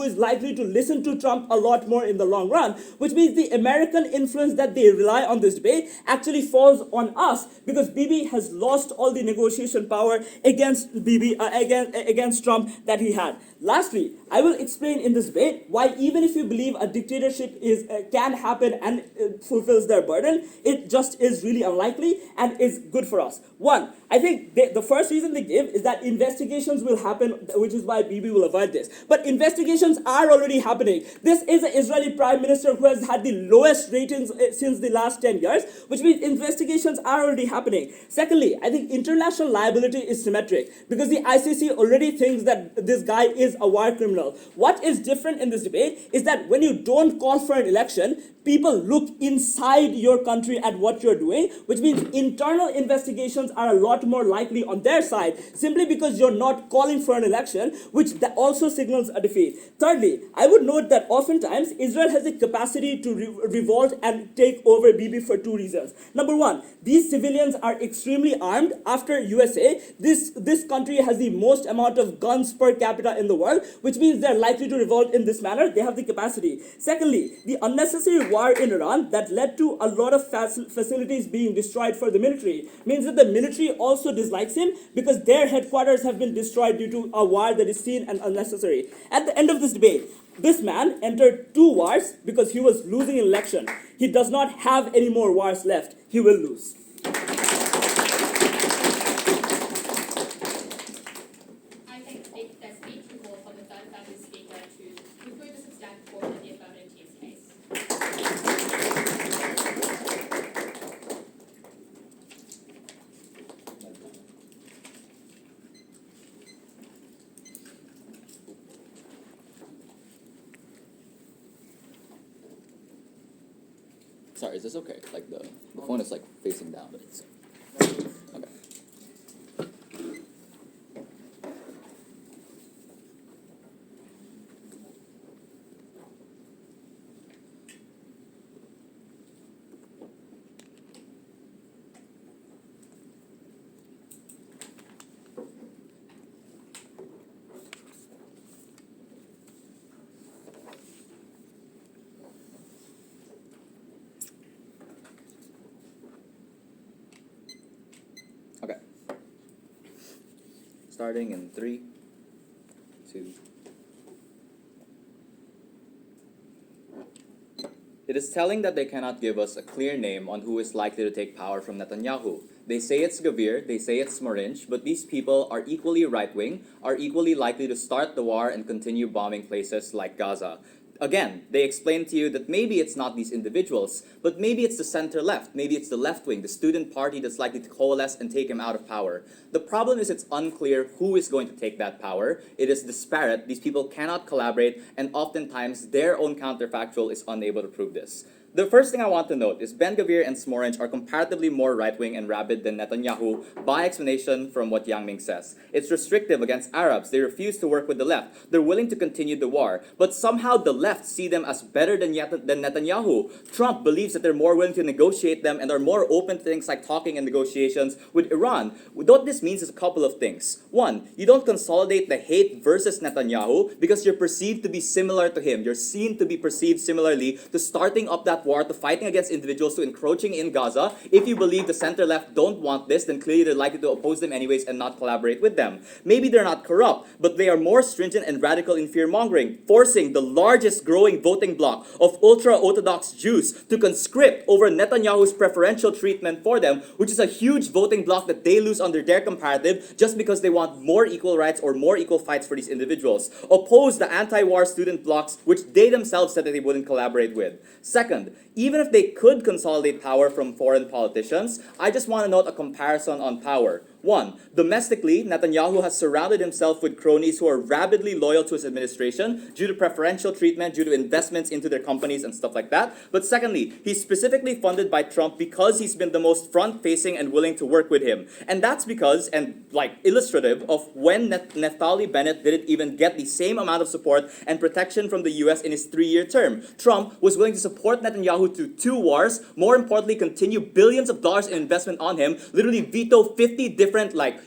is likely to listen to Trump a lot more in the long run, which means the American influence that they rely on this debate actually falls on us, because Bibi has lost all the negotiation power against against Trump that he had. Lastly, I will explain in this debate why even if you believe a dictatorship can happen and fulfills their burden, it just is really unlikely and is good for us. One, I think the first reason they give is that investigations will happen, which is why Bibi will avoid this. But investigations are already happening. This is an Israeli prime minister who has had the lowest ratings since the last 10 years, which means investigations are already happening. Secondly, I think international liability is symmetric, because the ICC already thinks that this guy is a war criminal. What is different in this debate is that when you don't call for an election, people look inside your country at what you're doing, which means internal investigations are a lot more likely on their side, simply because you're not calling for an election, which also signals a defeat. Thirdly, I would note that oftentimes Israel has the capacity to revolt and take over Bibi for two reasons. Number one, these civilians are extremely armed. After USA, this country has the most amount of guns per capita in the world, which means they're likely to revolt in this manner. They have the capacity. Secondly, the unnecessary war in Iran that led to a lot of facilities being destroyed for the military means that the military also dislikes him, because their headquarters have been destroyed due to a war that is seen and unnecessary. At the end of this debate, this man entered two wars because he was losing an election. He does not have any more wars left. He will lose. I think that speech will call for the third party speaker to conclude the substantive portion of the affirmative team's case. Sorry, is this okay? Like the phone is like facing down. Okay. Starting in 3, 2. It is telling that they cannot give us a clear name on who is likely to take power from Netanyahu. They say it's Gavir, they say it's Smorinch, but these people are equally right-wing, are equally likely to start the war and continue bombing places like Gaza. Again, they explain to you that maybe it's not these individuals, but maybe it's the center-left, maybe it's the left-wing, the student party that's likely to coalesce and take him out of power. The problem is it's unclear who is going to take that power. It is disparate, these people cannot collaborate, and oftentimes their own counterfactual is unable to prove this. The first thing I want to note is Ben Gavir and Smorinch are comparatively more right-wing and rabid than Netanyahu by explanation from what Yang Ming says. It's restrictive against Arabs. They refuse to work with the left. They're willing to continue the war. But somehow the left see them as better than Netanyahu. Trump believes that they're more willing to negotiate them and are more open to things like talking and negotiations with Iran. What this means is a couple of things. One, you don't consolidate the hate versus Netanyahu because you're perceived to be similar to him. You're seen to be perceived similarly to starting up that war, to fighting against individuals, to encroaching in Gaza. If you believe the center-left don't want this, then clearly they're likely to oppose them anyways and not collaborate with them. Maybe they're not corrupt, but they are more stringent and radical in fear-mongering, forcing the largest growing voting bloc of ultra-Orthodox Jews to conscript over Netanyahu's preferential treatment for them, which is a huge voting bloc that they lose under their comparative just because they want more equal rights or more equal fights for these individuals. Oppose the anti-war student blocs, which they themselves said that they wouldn't collaborate with. Second, even if they could consolidate power from foreign politicians, I just want to note a comparison on power. One, domestically, Netanyahu has surrounded himself with cronies who are rabidly loyal to his administration due to preferential treatment, due to investments into their companies and stuff like that. But secondly, he's specifically funded by Trump because he's been the most front-facing and willing to work with him. And that's because, and illustrative of when Naftali Bennett didn't even get the same amount of support and protection from the US in his 3-year term. Trump was willing to support Netanyahu through 2 wars, more importantly, continue billions of dollars in investment on him, literally veto 50 different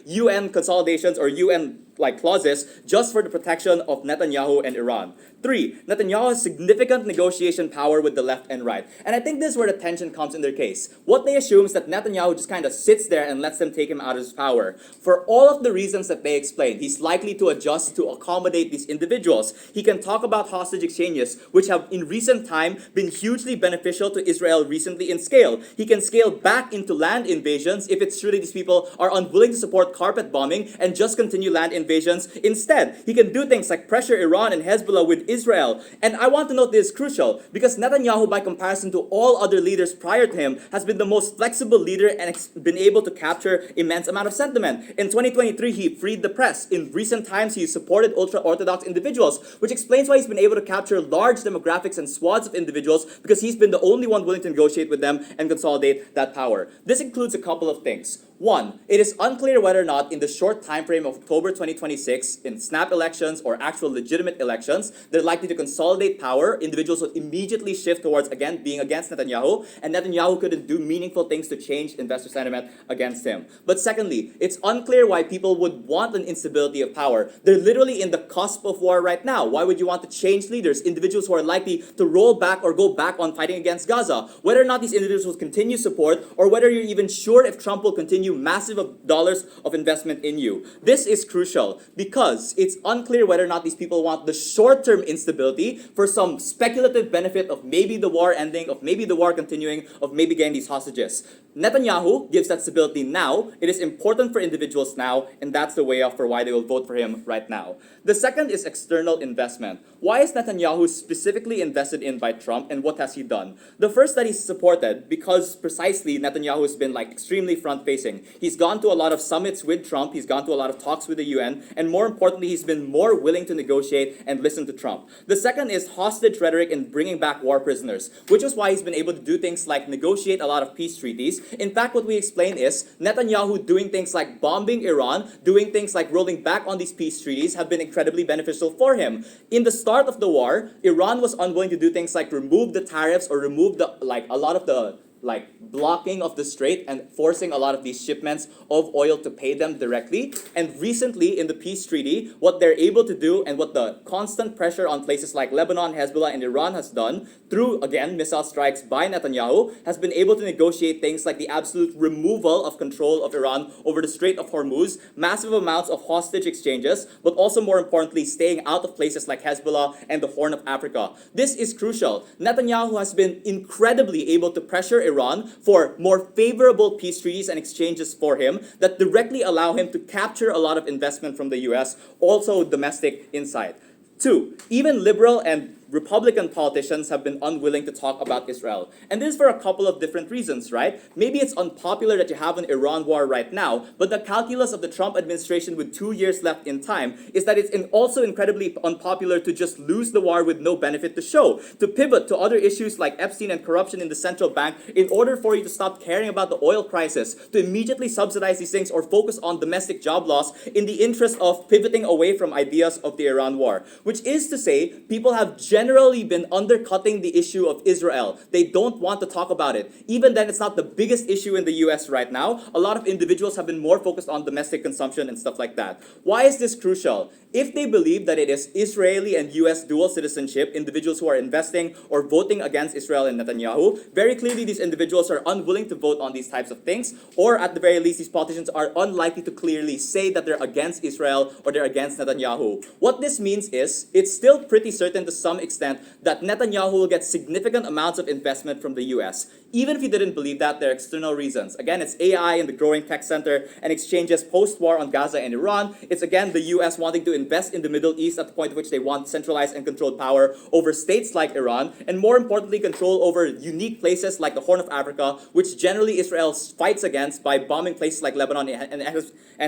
UN consolidations or UN clauses just for the protection of Netanyahu and Iran. 3, Netanyahu has significant negotiation power with the left and right. And I think this is where the tension comes in their case. What they assume is that Netanyahu just kind of sits there and lets them take him out of his power. For all of the reasons that they explained, he's likely to adjust to accommodate these individuals. He can talk about hostage exchanges, which have in recent time been hugely beneficial to Israel recently in scale. He can scale back into land invasions if it's true that these people are unwilling to support carpet bombing and just continue land invasions instead. He can do things like pressure Iran and Hezbollah with Israel. And I want to note this is crucial because Netanyahu, by comparison to all other leaders prior to him, has been the most flexible leader and been able to capture immense amount of sentiment. In 2023, he freed the press. In recent times, he supported ultra-Orthodox individuals, which explains why he's been able to capture large demographics and swaths of individuals because he's been the only one willing to negotiate with them and consolidate that power. This includes a couple of things. One, it is unclear whether or not in the short time frame of October 2026, in snap elections or actual legitimate elections, they're likely to consolidate power. Individuals would immediately shift towards, again, being against Netanyahu, and Netanyahu couldn't do meaningful things to change investor sentiment against him. But secondly, it's unclear why people would want an instability of power. They're literally in the cusp of war right now. Why would you want to change leaders? Individuals who are likely to roll back or go back on fighting against Gaza. Whether or not these individuals will continue support, or whether you're even sure if Trump will continue massive dollars of investment in you. This is crucial because it's unclear whether or not these people want the short-term instability for some speculative benefit of maybe the war ending, of maybe the war continuing, of maybe getting these hostages. Netanyahu gives that stability now. It is important for individuals now, and that's the way off for why they will vote for him right now. The second is external investment. Why is Netanyahu specifically invested in by Trump, and what has he done? The first that he's supported, because precisely Netanyahu has been extremely front-facing. He's gone to a lot of summits with Trump, he's gone to a lot of talks with the UN, and more importantly, he's been more willing to negotiate and listen to Trump. The second is hostage rhetoric and bringing back war prisoners, which is why he's been able to do things like negotiate a lot of peace treaties. In fact, what we explain is Netanyahu doing things like bombing Iran, doing things like rolling back on these peace treaties have been incredibly beneficial for him. In the start of the war, Iran was unwilling to do things like remove the tariffs or remove a lot of the blocking of the strait and forcing a lot of these shipments of oil to pay them directly. And recently in the peace treaty, what they're able to do and what the constant pressure on places like Lebanon, Hezbollah, and Iran has done through, again, missile strikes by Netanyahu, has been able to negotiate things like the absolute removal of control of Iran over the Strait of Hormuz, massive amounts of hostage exchanges, but also more importantly, staying out of places like Hezbollah and the Horn of Africa. This is crucial. Netanyahu has been incredibly able to pressure Iran for more favorable peace treaties and exchanges for him that directly allow him to capture a lot of investment from the US, also domestic inside. 2, even liberal and Republican politicians have been unwilling to talk about Israel. And this is for a couple of different reasons, right? Maybe it's unpopular that you have an Iran war right now, but the calculus of the Trump administration with 2 years left in time is that it's also incredibly unpopular to just lose the war with no benefit to show, to pivot to other issues like Epstein and corruption in the central bank in order for you to stop caring about the oil crisis, to immediately subsidize these things or focus on domestic job loss in the interest of pivoting away from ideas of the Iran war. Which is to say, people have generally been undercutting the issue of Israel. They don't want to talk about it. Even then, it's not the biggest issue in the US right now. A lot of individuals have been more focused on domestic consumption and stuff like that. Why is this crucial? If they believe that it is Israeli and US dual citizenship, individuals who are investing or voting against Israel and Netanyahu, very clearly these individuals are unwilling to vote on these types of things, or at the very least, these politicians are unlikely to clearly say that they're against Israel or they're against Netanyahu. What this means is, it's still pretty certain to some extent that Netanyahu will get significant amounts of investment from the US. Even if you didn't believe that, there are external reasons. Again, it's AI and the growing tech center and exchanges post-war on Gaza and Iran. It's again the US wanting to invest in the Middle East at the point at which they want centralized and controlled power over states like Iran, and more importantly, control over unique places like the Horn of Africa, which generally Israel fights against by bombing places like Lebanon and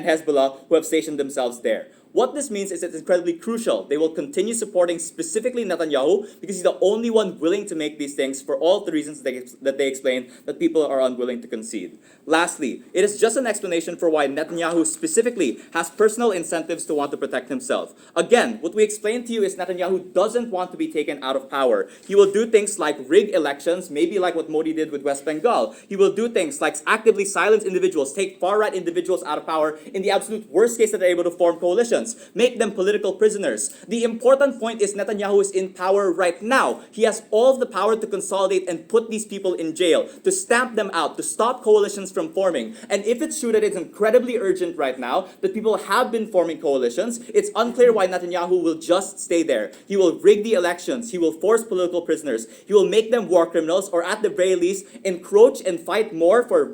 Hezbollah, who have stationed themselves there. What this means is it's incredibly crucial. They will continue supporting specifically Netanyahu because he's the only one willing to make these things for all the reasons that they explain that people are unwilling to concede. Lastly, it is just an explanation for why Netanyahu specifically has personal incentives to want to protect himself. Again, what we explained to you is Netanyahu doesn't want to be taken out of power. He will do things like rig elections, maybe like what Modi did with West Bengal. He will do things like actively silence individuals, take far-right individuals out of power in the absolute worst case that they're able to form coalitions. Make them political prisoners. The important point is Netanyahu is in power right now. He has all of the power to consolidate and put these people in jail, to stamp them out, to stop coalitions from forming. And if it's true that it's incredibly urgent right now, that people have been forming coalitions, it's unclear why Netanyahu will just stay there. He will rig the elections. He will force political prisoners. He will make them war criminals, or at the very least, encroach and fight more for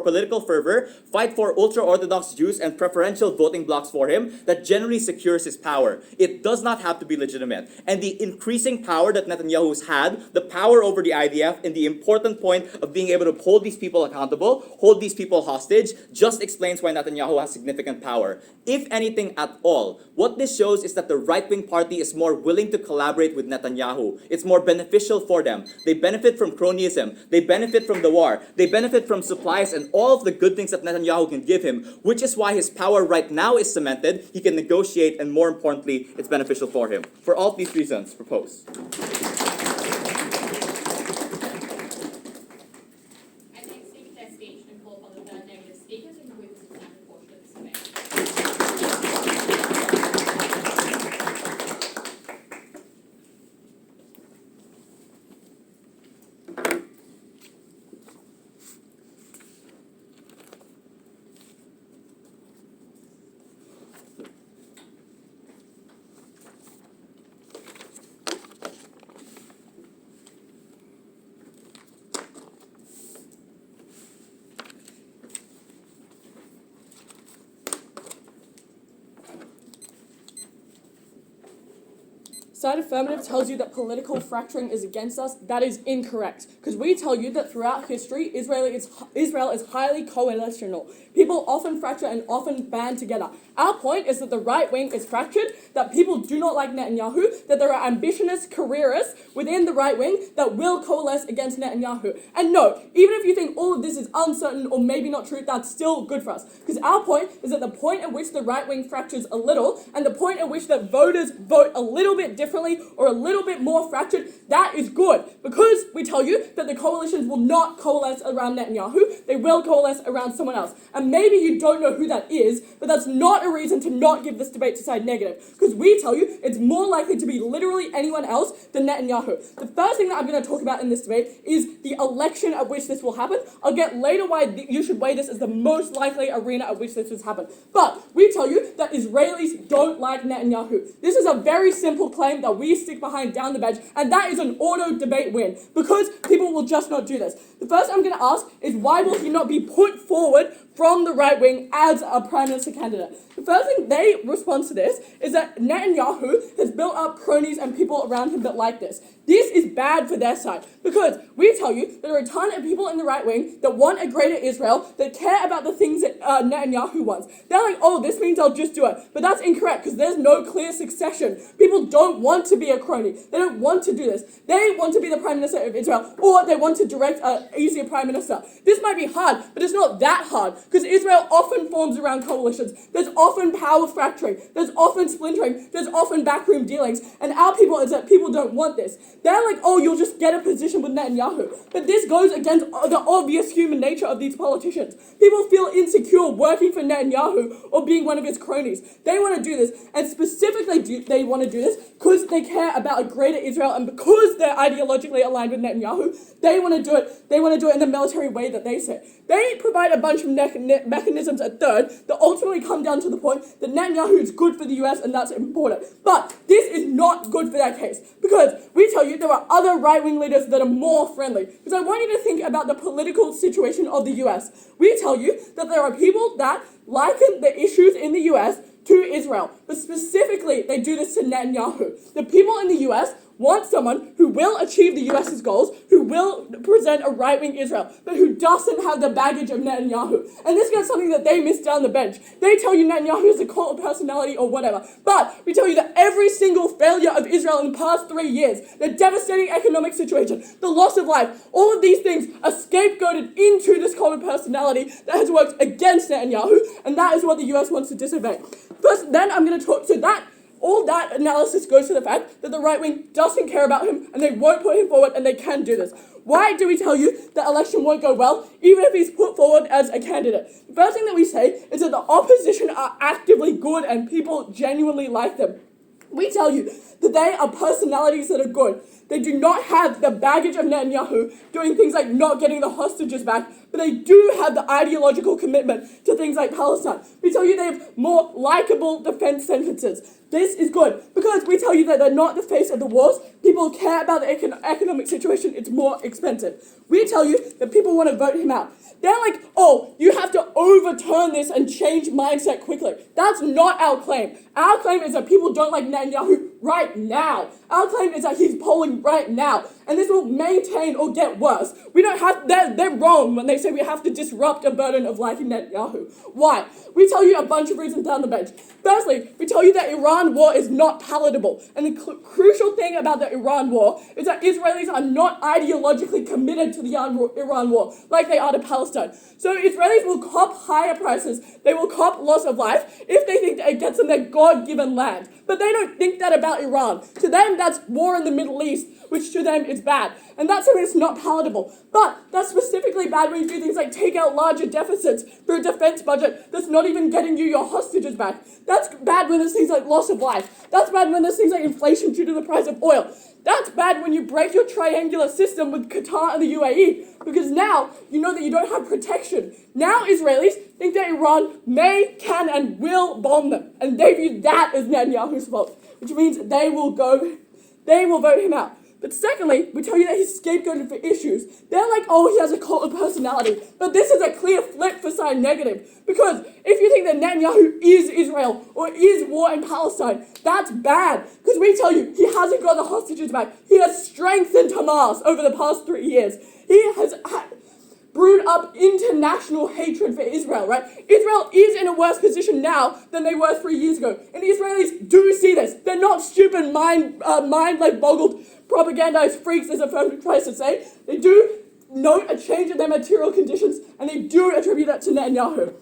political fervor, fight for ultra-Orthodox Jews and preferential voting blocks for him, that generally secures his power. It does not have to be legitimate. And the increasing power that Netanyahu's had, the power over the IDF, and the important point of being able to hold these people accountable, hold these people hostage, just explains why Netanyahu has significant power. If anything at all, what this shows is that the right-wing party is more willing to collaborate with Netanyahu. It's more beneficial for them. They benefit from cronyism. They benefit from the war. They benefit from supplies and all of the good things that Netanyahu can give him, which is why his power right now is cemented. He can negotiate, and more importantly, it's beneficial for him. For all these reasons, propose. I think speak their speech and call upon the third negative speakers and conclude the substantive portion of this debate. Side Affirmative tells you that political fracturing is against us. That is incorrect. Because we tell you that throughout history, Israel is highly coalitional. People often fracture and often band together. Our point is that the right wing is fractured, that people do not like Netanyahu, that there are ambitious careerists within the right wing that will coalesce against Netanyahu. And no, even if you think all of this is uncertain or maybe not true, that's still good for us. Because our point is that the point at which the right wing fractures a little, and the point at which the voters vote a little bit differently or a little bit more fractured, that is good. Because we tell you that the coalitions will not coalesce around Netanyahu, they will coalesce around someone else. And maybe you don't know who that is, but that's not a reason to not give this debate to side negative, because we tell you it's more likely to be literally anyone else than Netanyahu. The first thing that I'm going to talk about in this debate is the election at which this will happen. I'll get later why you should weigh this as the most likely arena at which this has happened. But we tell you that Israelis don't like Netanyahu. This is a very simple claim that we stick behind down the bench, and that is an auto debate win, because people will just not do this. The first I'm going to ask is, why will he not be put forward from the right wing as a prime minister candidate? The first thing they respond to this is that Netanyahu has built up cronies and people around him that like this. This is bad for their side, because we tell you that there are a ton of people in the right wing that want a greater Israel, that care about the things that Netanyahu wants. They're like, oh, this means I'll just do it. But that's incorrect, because there's no clear succession. People don't want to be a crony. They don't want to do this. They want to be the prime minister of Israel, or they want to direct an easier prime minister. This might be hard, but it's not that hard, because Israel often forms around coalitions. There's often power fracturing. There's often splintering. There's often backroom dealings. And our people is that people don't want this. They're like, oh, you'll just get a position with Netanyahu. But this goes against the obvious human nature of these politicians. People feel insecure working for Netanyahu or being one of his cronies. They want to do this, and specifically they want to do this because they care about a greater Israel, and because they're ideologically aligned with Netanyahu, they want to do it. They want to do it in the military way that they say. They provide a bunch of mechanisms at third that ultimately come down to the point that Netanyahu is good for the US, and that's important. But this is not good for that case, because we tell you there are other right-wing leaders that are more friendly. Because I want you to think about the political situation of the US. We tell you that there are people that liken the issues in the US to Israel, but specifically they do this to Netanyahu. The people in the US want someone who will achieve the US's goals, who will present a right-wing Israel, but who doesn't have the baggage of Netanyahu. And this is something that they miss down the bench. They tell you Netanyahu is a cult of personality or whatever, but we tell you that every single failure of Israel in the past 3 years, the devastating economic situation, the loss of life, all of these things are scapegoated into this cult of personality that has worked against Netanyahu, and that is what the US wants to disobey. First, then I'm going to talk to that. All that analysis goes to the fact that the right wing doesn't care about him, and they won't put him forward, and they can do this. Why do we tell you the election won't go well, even if he's put forward as a candidate? The first thing that we say is that the opposition are actively good and people genuinely like them. We tell you that they are personalities that are good. They do not have the baggage of Netanyahu doing things like not getting the hostages back, but they do have the ideological commitment to things like Palestine. We tell you they have more likable defense sentences. This is good, because we tell you that they're not the face of the wars. People care about the economic situation. It's more expensive. We tell you that people want to vote him out. They're like, oh, you have to overturn this and change mindset quickly. That's not our claim. Our claim is that people don't like Netanyahu right now. Our claim is that he's polling right now, and this will maintain or get worse. We don't have, they're wrong when they say we have to disrupt a burden of liking Netanyahu. Why? We tell you a bunch of reasons down the bench. Firstly, we tell you that Iran war is not palatable, and the crucial thing about the Iran war is that Israelis are not ideologically committed to the Iran war like they are to Palestine. So Israelis will cop higher prices, they will cop loss of life if they think that it gets them their God-given land. But they don't think that about Iran. To them, that's war in the Middle East, which to them is bad. And that's something that's not palatable. But that's specifically bad when you do things like take out larger deficits for a defense budget that's not even getting you your hostages back. That's bad when there's things like loss of life. That's bad when there's things like inflation due to the price of oil. That's bad when you break your triangular system with Qatar and the UAE, because now you know that you don't have protection. Now Israelis think that Iran may, can, and will bomb them, and they view that as Netanyahu's fault, which means they will vote him out. But secondly, we tell you that he's scapegoated for issues. They're like, oh, he has a cult of personality. But this is a clear flip for side negative. Because if you think that Netanyahu is Israel or is war in Palestine, that's bad. Because we tell you, he hasn't got the hostages back. He has strengthened Hamas over the past 3 years. He has brewed up international hatred for Israel, right? Israel is in a worse position now than they were 3 years ago. And the Israelis do see this. They're not stupid, mind-boggled propagandized freaks, as Affirmative tries to say. They do note a change in their material conditions, and they do attribute that to Netanyahu.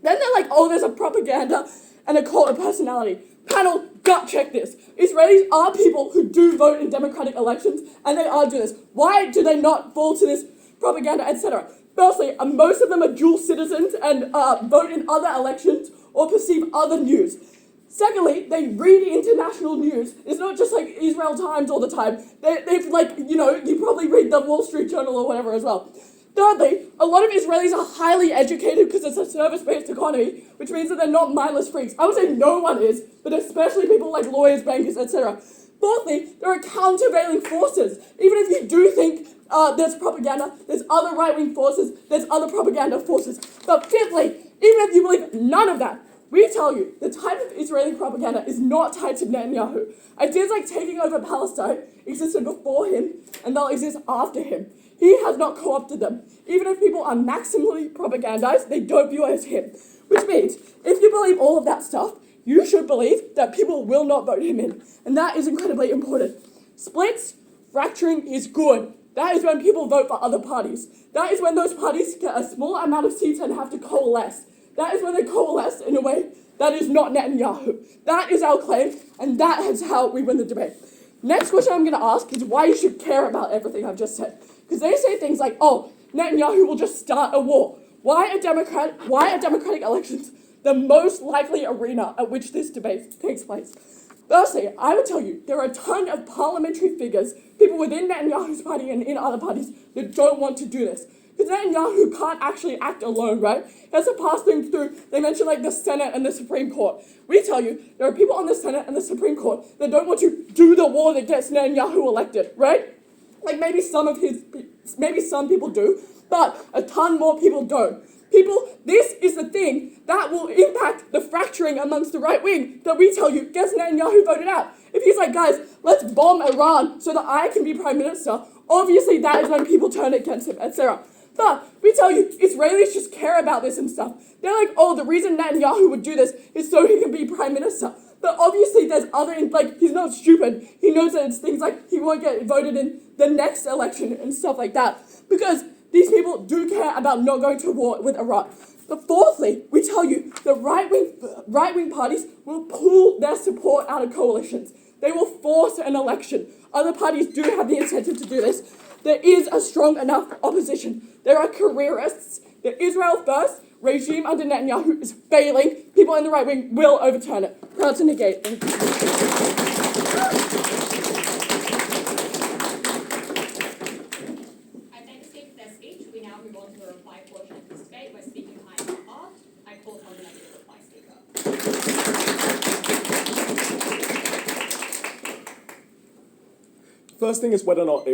Then they're like, oh, there's a propaganda and a cult of personality. Panel, gut check this. Israelis are people who do vote in democratic elections, and they are doing this. Why do they not fall to this propaganda, etc.? Firstly, most of them are dual citizens and vote in other elections or perceive other news. Secondly, they read international news. It's not just like Israel Times all the time. They've you probably read the Wall Street Journal or whatever as well. Thirdly, a lot of Israelis are highly educated because it's a service-based economy, which means that they're not mindless freaks. I would say no one is, but especially people like lawyers, bankers, etc. Fourthly, there are countervailing forces. Even if you do think there's propaganda, there's other right-wing forces, there's other propaganda forces. But fifthly, even if you believe none of that, we tell you, the type of Israeli propaganda is not tied to Netanyahu. Ideas like taking over Palestine existed before him, and they'll exist after him. He has not co-opted them. Even if people are maximally propagandized, they don't view it as him. Which means, if you believe all of that stuff, you should believe that people will not vote him in. And that is incredibly important. Splits, fracturing is good. That is when people vote for other parties. That is when those parties get a small amount of seats and have to coalesce. That is when they coalesce in a way that is not Netanyahu. That is our claim, and that is how we win the debate. Next question I'm going to ask is why you should care about everything I've just said. Because they say things like, oh, Netanyahu will just start a war. Why are democratic elections the most likely arena at which this debate takes place? Firstly, I would tell you, there are a ton of parliamentary figures, people within Netanyahu's party and in other parties, that don't want to do this. Because Netanyahu can't actually act alone, right? He has to pass things through. They mention like the Senate and the Supreme Court. We tell you, there are people on the Senate and the Supreme Court that don't want to do the war that gets Netanyahu elected, right? Like maybe some people do, but a ton more people don't. This is the thing that will impact the fracturing amongst the right wing that we tell you gets Netanyahu voted out. If he's like, guys, let's bomb Iran so that I can be prime minister, obviously that is when people turn against him, etc. But we tell you, Israelis just care about this and stuff. They're like, oh, the reason Netanyahu would do this is so he can be prime minister. But obviously there's he's not stupid. He knows that it's things like he won't get voted in the next election and stuff like that. Because these people do care about not going to war with Iran. But fourthly, we tell you, the right-wing parties will pull their support out of coalitions. They will force an election. Other parties do have the incentive to do this. There is a strong enough opposition. There are careerists. The Israel First regime under Netanyahu is failing. People in the right wing will overturn it. Proud to negate. Thank you. I thank the state for their speech. We now move on to the reply portion of this debate where speaking time is up. I call upon the next reply speaker. First thing is whether or not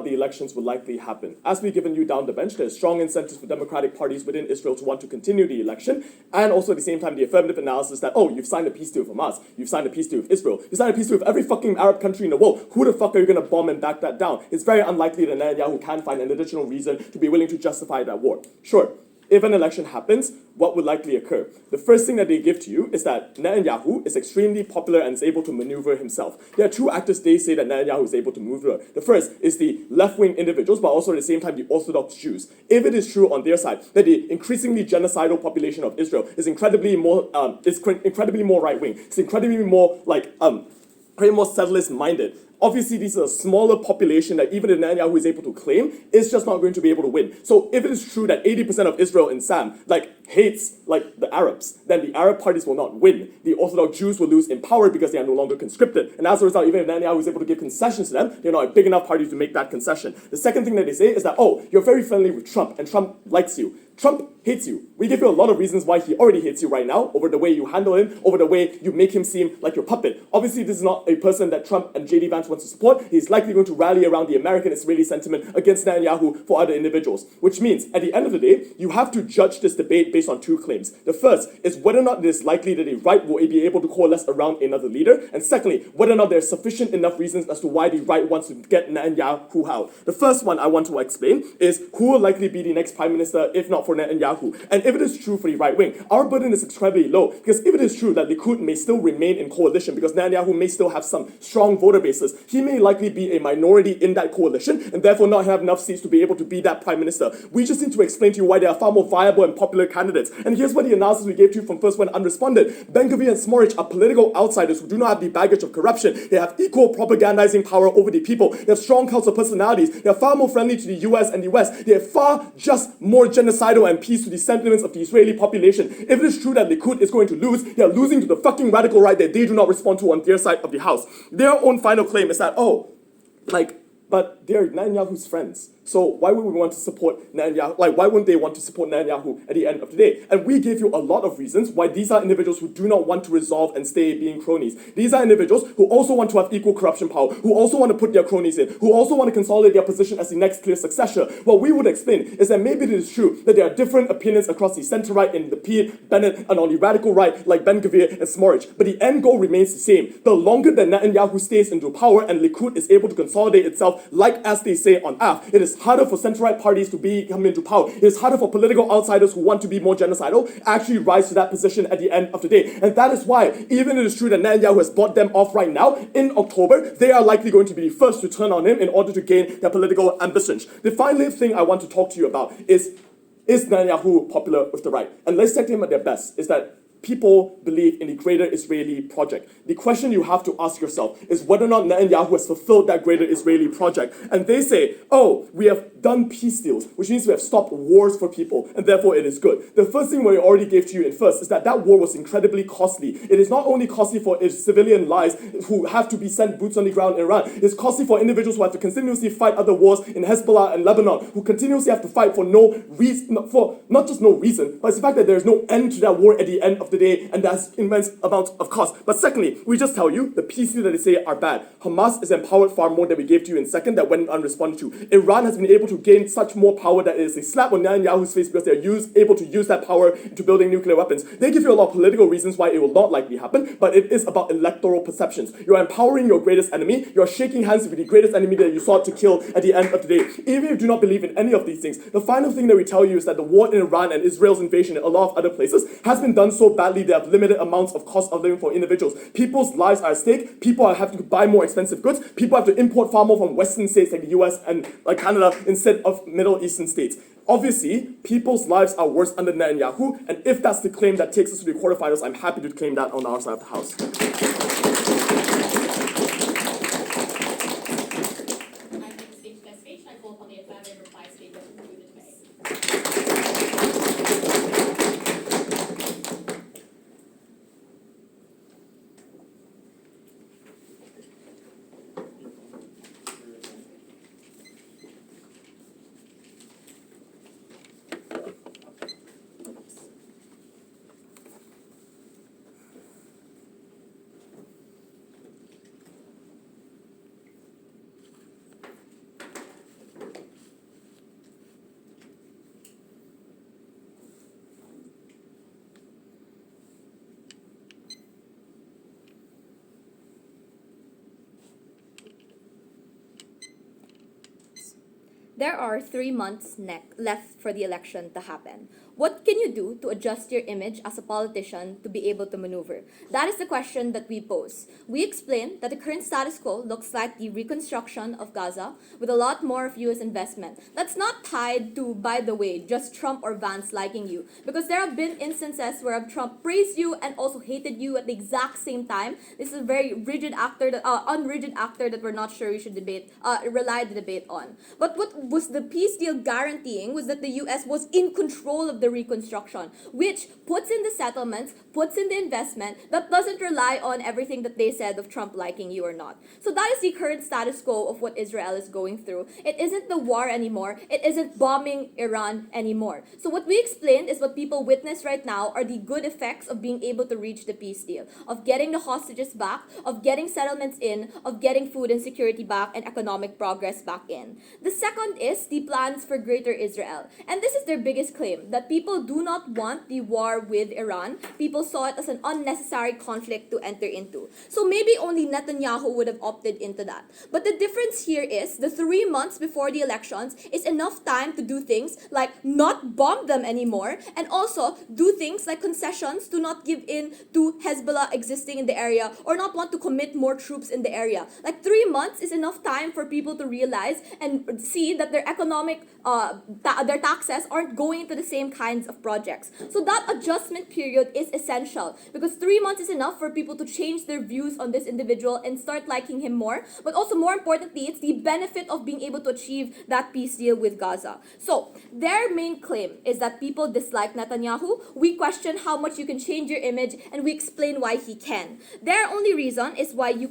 the elections will likely happen. As we've given you down the bench, there's strong incentives for democratic parties within Israel to want to continue the election, and also at the same time the affirmative analysis that, oh, you've signed a peace deal from us, you've signed a peace deal with Israel, you signed a peace deal with every fucking Arab country in the world. Who the fuck are you going to bomb and back that down? It's very unlikely that Netanyahu can find an additional reason to be willing to justify that war. Sure. If an election happens, what would likely occur? The first thing that they give to you is that Netanyahu is extremely popular and is able to maneuver himself. There are two actors they say that Netanyahu is able to maneuver. The first is the left-wing individuals, but also at the same time the Orthodox Jews. If it is true on their side that the increasingly genocidal population of Israel is incredibly more right-wing, it's incredibly more very more settlerist-minded. Obviously, this is a smaller population that even if Netanyahu is able to claim, is just not going to be able to win. So if it is true that 80% of Israel in Sam hates the Arabs, then the Arab parties will not win. The Orthodox Jews will lose in power because they are no longer conscripted. And as a result, even if Netanyahu is able to give concessions to them, they're not a big enough party to make that concession. The second thing that they say is that, oh, you're very friendly with Trump, and Trump likes you. Trump hates you. We give you a lot of reasons why he already hates you right now, over the way you handle him, over the way you make him seem like your puppet. Obviously, this is not a person that Trump and J.D. Vance wants to support. He's likely going to rally around the American Israeli sentiment against Netanyahu for other individuals. Which means, at the end of the day, you have to judge this debate based on two claims. The first is whether or not it is likely that the right will be able to coalesce around another leader, and secondly, whether or not there are sufficient enough reasons as to why the right wants to get Netanyahu out. The first one I want to explain is who will likely be the next prime minister if not for Netanyahu. And if it is true for the right wing, our burden is incredibly low, because if it is true that Likud may still remain in coalition because Netanyahu may still have some strong voter bases, He may likely be a minority in that coalition and therefore not have enough seats to be able to be that prime minister. We just need to explain to you why there are far more viable and popular candidates. And here's what the analysis we gave to you from first went unresponded. Ben-Gvir and Smotrich are political outsiders who do not have the baggage of corruption. They have equal propagandizing power over the people. They have strong cultural personalities. They are far more friendly to the US and the West. They are far just more genocidal and peace to the sentiments of the Israeli population. If it is true that Likud is going to lose, they are losing to the fucking radical right that they do not respond to on their side of the house. Their own final claim is that, but they're Netanyahu's friends. So why would we want to support Netanyahu? Why wouldn't they want to support Netanyahu at the end of the day? And we gave you a lot of reasons why these are individuals who do not want to resolve and stay being cronies. These are individuals who also want to have equal corruption power, who also want to put their cronies in, who also want to consolidate their position as the next clear successor. What we would explain is that maybe it is true that there are different opinions across the center-right in the Pitt, Bennett, and on the radical right like Ben-Gvir and Smotrich. But the end goal remains the same. The longer that Netanyahu stays into power and Likud is able to consolidate itself, like as they say on AF, it is harder for center-right parties to come into power. It is harder for political outsiders who want to be more genocidal actually rise to that position at the end of the day. And that is why, even if it is true that Netanyahu has bought them off right now, in October, they are likely going to be the first to turn on him in order to gain their political ambitions. The final thing I want to talk to you about is Netanyahu popular with the right? And let's take him at their best, is that people believe in the greater Israeli project. The question you have to ask yourself is whether or not Netanyahu has fulfilled that greater Israeli project. And they say, oh, we have done peace deals, which means we have stopped wars for people, and therefore it is good. The first thing we already gave to you in first is that war was incredibly costly. It is not only costly for civilian lives who have to be sent boots on the ground in Iran, it's costly for individuals who have to continuously fight other wars in Hezbollah and Lebanon, who continuously have to fight for no reason, for not just no reason, but it's the fact that there is no end to that war at the end of the day, and that's immense amount of cost. But secondly, we just tell you the peace deals that they say are bad. Hamas is empowered far more than we gave to you in second that went unresponded to. Iran has been able to gain such more power that it is a slap on Netanyahu's face because they're able to use that power into building nuclear weapons. They give you a lot of political reasons why it will not likely happen, but it is about electoral perceptions. You're empowering your greatest enemy, you're shaking hands with the greatest enemy that you sought to kill at the end of the day. Even if you do not believe in any of these things, the final thing that we tell you is that the war in Iran and Israel's invasion in a lot of other places has been done so badly they have limited amounts of cost of living for individuals. People's lives are at stake, people are having to buy more expensive goods, people have to import far more from Western states like the US and like Canada instead of Middle Eastern states. Obviously, people's lives are worse under Netanyahu, and if that's the claim that takes us to the quarterfinals, I'm happy to claim that on our side of the house. I think speech to their speech. I call upon the affirmative reply speaker to conclude the debate. There are 3 months left for the election to happen. What can you do to adjust your image as a politician to be able to maneuver? That is the question that we pose. We explain that the current status quo looks like the reconstruction of Gaza with a lot more of US investment. That's not tied to, by the way, just Trump or Vance liking you. Because there have been instances where Trump praised you and also hated you at the exact same time. This is a very rigid actor, unrigid actor that we're not sure we should rely the debate on. But what was the peace deal guaranteeing was that the US was in control of the reconstruction, which puts in the settlements, puts in the investment, that doesn't rely on everything that they said of Trump liking you or not. So that is the current status quo of what Israel is going through. It isn't the war anymore. It isn't bombing Iran anymore. So what we explained is what people witness right now are the good effects of being able to reach the peace deal, of getting the hostages back, of getting settlements in, of getting food and security back, and economic progress back in. The second is the plans for Greater Israel. And this is their biggest claim, that people people do not want the war with Iran. People saw it as an unnecessary conflict to enter into. So maybe only Netanyahu would have opted into that. But the difference here is the 3 months before the elections is enough time to do things like not bomb them anymore, and also do things like concessions to not give in to Hezbollah existing in the area or not want to commit more troops in the area. Like 3 months is enough time for people to realize and see that their economic, their taxes aren't going into the same kinds of projects. So that adjustment period is essential because 3 months is enough for people to change their views on this individual and start liking him more. But also more importantly, it's the benefit of being able to achieve that peace deal with Gaza. So their main claim is that people dislike Netanyahu. We question how much you can change your image, and we explain why he can. Their only reason is why you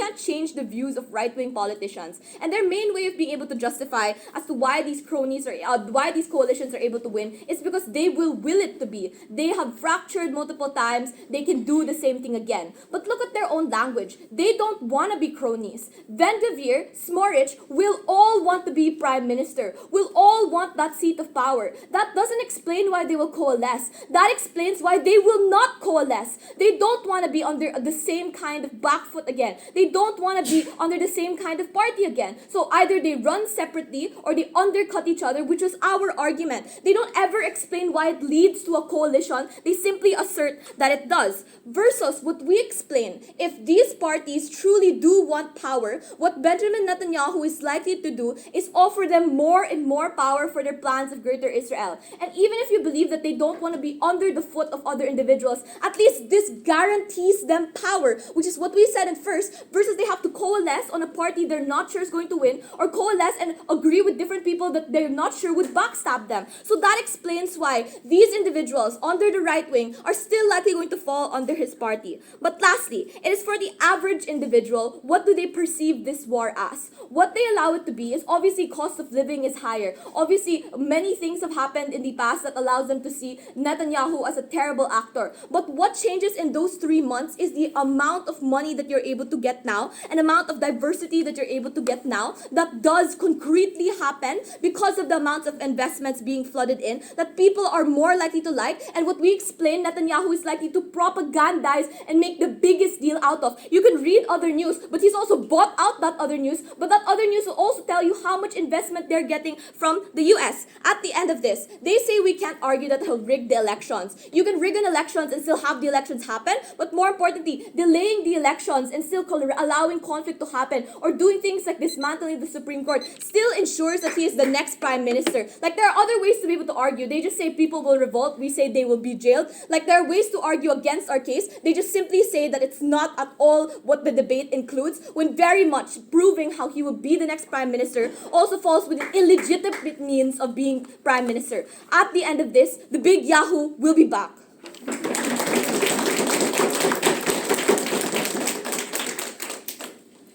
can't change the views of right-wing politicians. And their main way of being able to justify as to why these cronies or why these coalitions are able to win is because they will it to be. They have fractured multiple times. They can do the same thing again. But look at their own language. They don't want to be cronies. Van de Veer, Smotrich will all want to be prime minister. Will all want that seat of power. That doesn't explain why they will coalesce. That explains why they will not coalesce. They don't want to be under the same kind of back foot again. They don't want to be under the same kind of party again. So either they run separately or they undercut each other, which was our argument. They don't ever explain why it leads to a coalition. They simply assert that it does. Versus what we explain, if these parties truly do want power, what Benjamin Netanyahu is likely to do is offer them more and more power for their plans of Greater Israel. And even if you believe that they don't want to be under the foot of other individuals, at least this guarantees them power, which is what we said at first, versus they have to coalesce on a party they're not sure is going to win, or coalesce and agree with different people that they're not sure would backstab them. So that explains why these individuals under the right wing are still likely going to fall under his party. But lastly, it is for the average individual, what do they perceive this war as? What they allow it to be is obviously cost of living is higher. Obviously, many things have happened in the past that allows them to see Netanyahu as a terrible actor. But what changes in those 3 months is the amount of money that you're able to get now, an amount of diversity that you're able to get now that does concretely happen because of the amounts of investments being flooded in that people are more likely to like, and what we explain Netanyahu is likely to propagandize and make the biggest deal out of. You can read other news, but he's also bought out that other news, but that other news will also tell you how much investment they're getting from the US. At the end of this, they say we can't argue that he'll rig the elections. You can rig an elections and still have the elections happen, but more importantly, delaying the elections and still allowing conflict to happen or doing things like dismantling the Supreme Court still ensures that he is the next prime minister. Like, there are other ways to be able to argue. They just say people will revolt. We say they will be jailed. Like, there are ways to argue against our case. They just simply say that it's not at all what the debate includes, when very much proving how he will be the next prime minister also falls within illegitimate means of being prime minister. At the end of this, the big Yahoo will be back.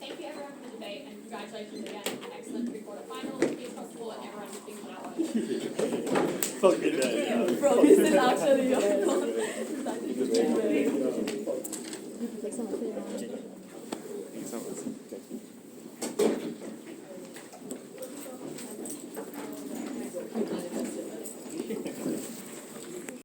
Thank you everyone for the debate, and congratulations again on an excellent pre-quarterfinal. Please help support everyone who's been put out. Felt good, Bro, this is actually